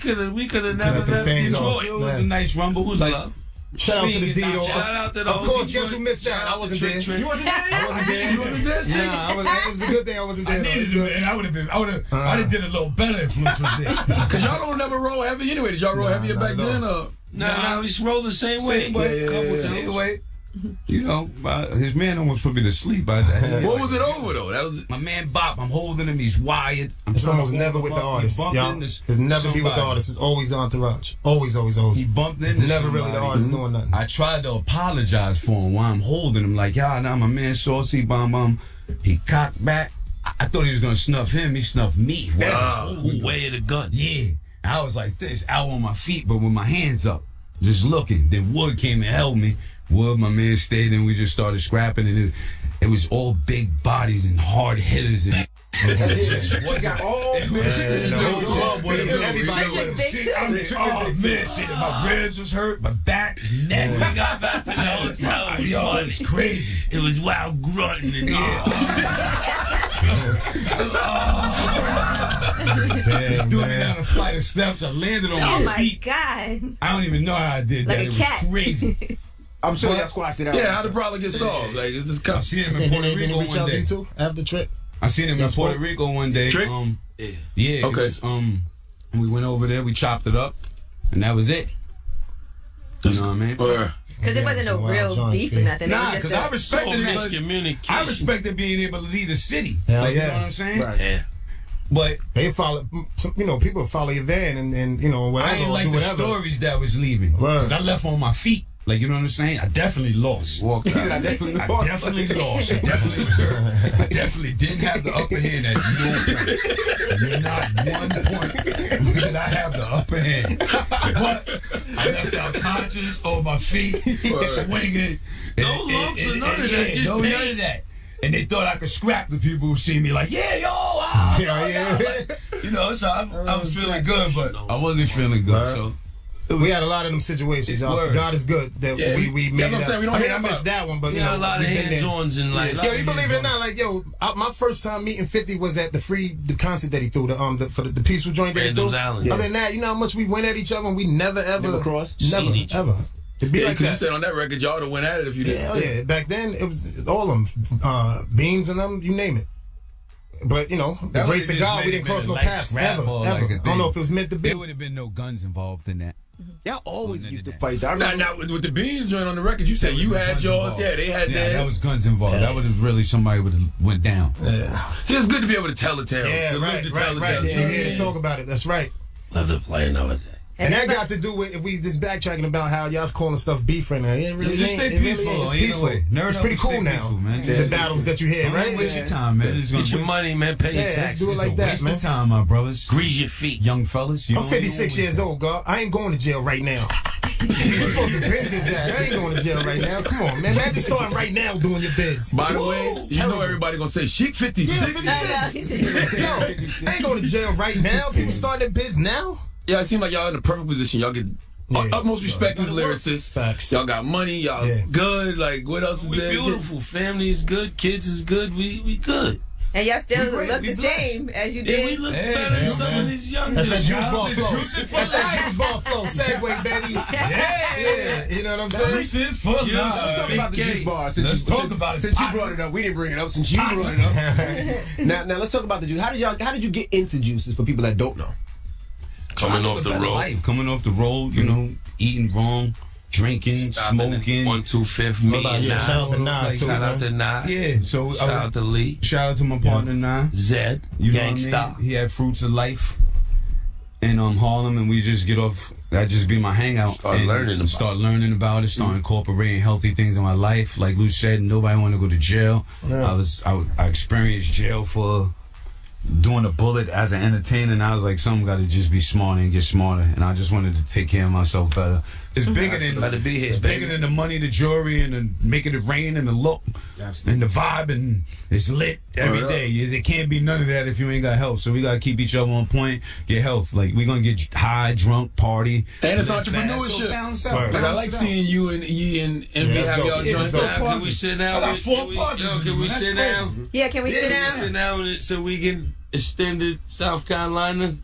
could have never left Detroit. It was a nice rumble. Who's love? Shout out to the Dito. Shout out to the Of course, guess who missed out? I wasn't there. You wasn't there? I wasn't there. You wasn't there? Nah, it was a good thing I wasn't there. I needed it, and I would have. I done did a little better if Fluke was there. Because y'all don't never roll heavy anyway. Did y'all roll heavier back then? Or? Nah, we just roll the same way. Same way. You know, his man almost put me to sleep. What was it over though? That was my man Bob. I'm holding him. He's wired. It's almost never with the artist. Y'all. It's never be with the artist. It's always the entourage. Always. He bumped into It's never somebody. really the artist doing nothing. I tried to apologize for him while I'm holding him. Like, nah, my man Saucy Bomb. He cocked back. I thought he was gonna snuff him. He snuffed me. Who weighed the gun? Yeah. I was like this, out on my feet, but with my hands up, just looking. Then Wood came and held me. Wood, my man, stayed, and we just started scrapping, and it was all big bodies and hard hitters. And it wasn't all my ribs was hurt, my back, neck. We got back to the hotel. It was crazy. It was wild grunting and Damn, threw me down a flight of steps. I landed on my feet. Oh my God! I don't even know how I did that. It was crazy. I'm sure y'all squashed it out. Yeah, how'd the problem get solved? Like, it's just I seen him in Puerto Rico one day. After the trip, I seen him in Puerto Rico one day. Trick? Yeah. Okay. It was, we went over there. We chopped it up, and that was it. You know what I mean? Because it wasn't no real beef or nothing. Nah, because I respected miscommunication. I respected being able to lead the city. Hell like, yeah. You know what I'm saying? Right. Yeah. But they follow, people follow your van and whatever. I ain't like the stories that was leaving. Because I left on my feet. Like, you know what I'm saying? I definitely lost. Walked out. I definitely lost. I definitely was hurt. I definitely didn't have the upper hand at no point. Not 1 point did I have the upper hand. But I left out conscious on my feet, swinging. No lumps or none of that. Just none of that. And they thought I could scrap the people who see me like, you know, so I was feeling good, but I wasn't feeling good. So we had a lot of them situations, y'all. God is good that we made it. I missed that one, but we had a lot of hands-ons in life. Yo, you believe it or not? Like, my first time meeting 50 was at the concert that he threw, for the peaceful joint that he threw. Island. Other than that, you know how much we went at each other and we never crossed, never ever. It'd be like that. You said on that record, y'all would have went at it if you didn't. Yeah. Back then, it was all of them, Beans and them, you name it. But the grace of God, we didn't cross no paths ever. I don't know if it was meant to be. There would have been no guns involved in that. Y'all always used to fight. Now, with the Beans joint on the record, you said you had yours. Yeah, they had theirs. That was guns involved. Yeah. That would have really somebody would have went down. Yeah. See, it's good to be able to tell the tale. Yeah, right. You're here to talk about it. That's right. Love to play another day. And that got to do with, if we just backtracking about how y'all's calling stuff beef right now. It really ain't. Stay peaceful. It's peaceful. It's pretty cool now. Peaceful, man. The battles that you hear, right? Don't waste your time, man. Get your money, man. Pay your taxes. Let's do it like that, waste man. of time, my brothers. Grease your feet. Young fellas. I'm 56 years old, God. I ain't going to jail right now. You're supposed to been did that. I ain't going to jail right now. Come on, man. Imagine starting right now doing your bids. By the way, you know everybody gonna say Sheik 56. Yeah, 56. Yo, I ain't going to jail right now. People starting their bids now. Yeah, it seems like y'all in the perfect position. Y'all get utmost respect as lyricists. Facts. Y'all got money. Y'all good. Like, what else is there? We beautiful. Family is good. Kids is good. We good. And y'all still look the same as you did. Yeah, we look better than some of these young dudes. That's that juice ball flow. That's that juice ball flow. Segway, baby. Yeah. You know what I'm saying? Juice full. Let's talk about the juice bar. Let's talk about it. Since you brought it up, we didn't bring it up. Since you brought it up. Now let's talk about the juice. How did you get into juices for people that don't know? Coming off the road. Coming off the road, eating wrong, drinking, smoking. 125th me. Shout out to Nah. Yeah. So shout out to Lee. Shout out to my partner Nah. Zed. You know Gangsta. what I mean? He had Fruits of Life in Harlem, and we just get off. That just be my hangout. Start learning about it. Start incorporating healthy things in my life. Like Lou said, nobody want to go to jail. Yeah. I experienced jail for doing a bullet as an entertainer, and I was like, something got to just be smarter and get smarter, and I just wanted to take care of myself better. It's bigger than bigger than the money, the jewelry, and the making it rain, and the look, and the vibe, and it's lit every day. There can't be none of that if you ain't got health. So we gotta keep each other on point, get health. Like we gonna get high, drunk, party, and it's entrepreneurship. So balance out. Like I like seeing you and E and Envy have y'all joint. Can we sit down? I got 4 partners. Can we sit down? Yeah, can we sit down? Sit down so we can extend the South Carolina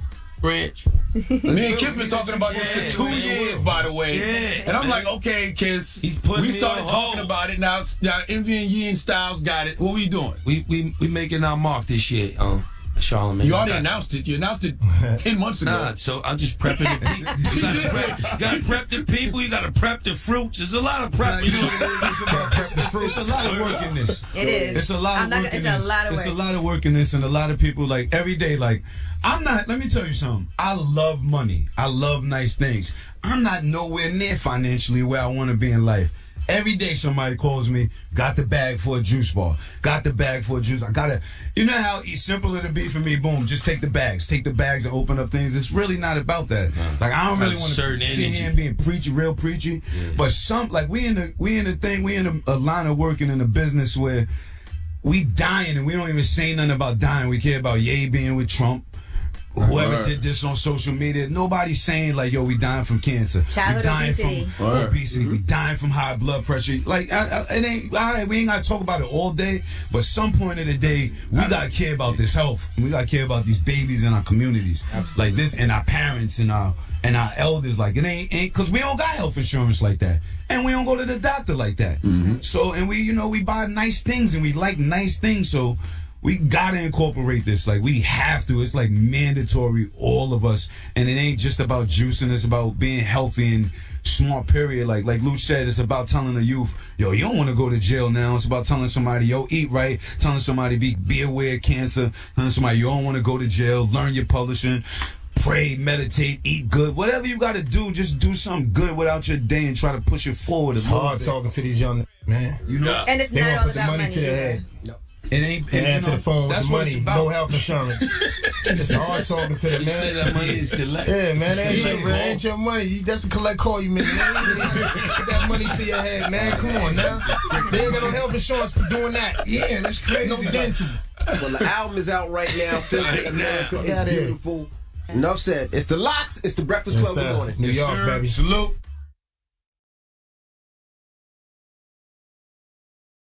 branch. Me and Kiss been talking about this for 2 years, by the way. Yeah. And I'm like, okay, Kiss, we started talking about it. Now Envy and Yee and Styles got it. What we doing? We making our mark this year. Charlamagne. You already announced it. You announced it 10 months ago. Nah, so I'm just prepping the people. You gotta prep the people. You gotta prep the fruits. There's a lot of prep. It's a lot of work in this. It is. It's a lot of work in this. It's a lot of work. It's a lot of work in this, and a lot of people like every day. Like I'm not. Let me tell you something. I love money. I love nice things. I'm not nowhere near financially where I want to be in life. Every day somebody calls me, got the bag for a juice bar, got the bag for a juice. I gotta, you know how simple it'll be for me, boom, just take the bags and open up things. It's really not about that. Like I don't really want to sit here and being preachy, real preachy. But we in a line of working in a business where we dying and we don't even say nothing about dying. We care about Ye being with Trump. Whoever did this on social media, nobody's saying like, yo, we dying from cancer. Childhood we dying obesity. from obesity. We dying from high blood pressure. Like, it ain't, all right, we ain't got to talk about it all day, but some point of the day, we got to care about this health. We got to care about these babies in our communities. Absolutely. Like this, and our parents and our elders. Like, it ain't because we don't got health insurance like that. And we don't go to the doctor like that. So, and we buy nice things and we like nice things. So, we gotta incorporate this. Like, we have to. It's like mandatory, all of us. And it ain't just about juicing. It's about being healthy and smart, period. Like Luke said, it's about telling the youth, yo, you don't want to go to jail now. It's about telling somebody, yo, eat right. Telling somebody, be aware of cancer. Telling somebody, you don't want to go to jail. Learn your publishing. Pray, meditate, eat good. Whatever you gotta do, just do something good without your day and try to push it forward. It's hard talking to these young man. You know? And it's they not won't all put the about money money to their either. head. No. It ain't. And answer the phone with that's the what money, it's about. no health insurance. It's hard talking to them, You man. say that money is collect. Yeah, man, that ain't your money. That's a collect call you make. Put that money to your head, man. Come on now. They ain't got no health insurance for doing that. Yeah, that's crazy. No dental. Well, the album is out right now. Filthy America is beautiful. Enough said. It's the Locks. It's the Breakfast Club. Good morning. New York, baby. Salute.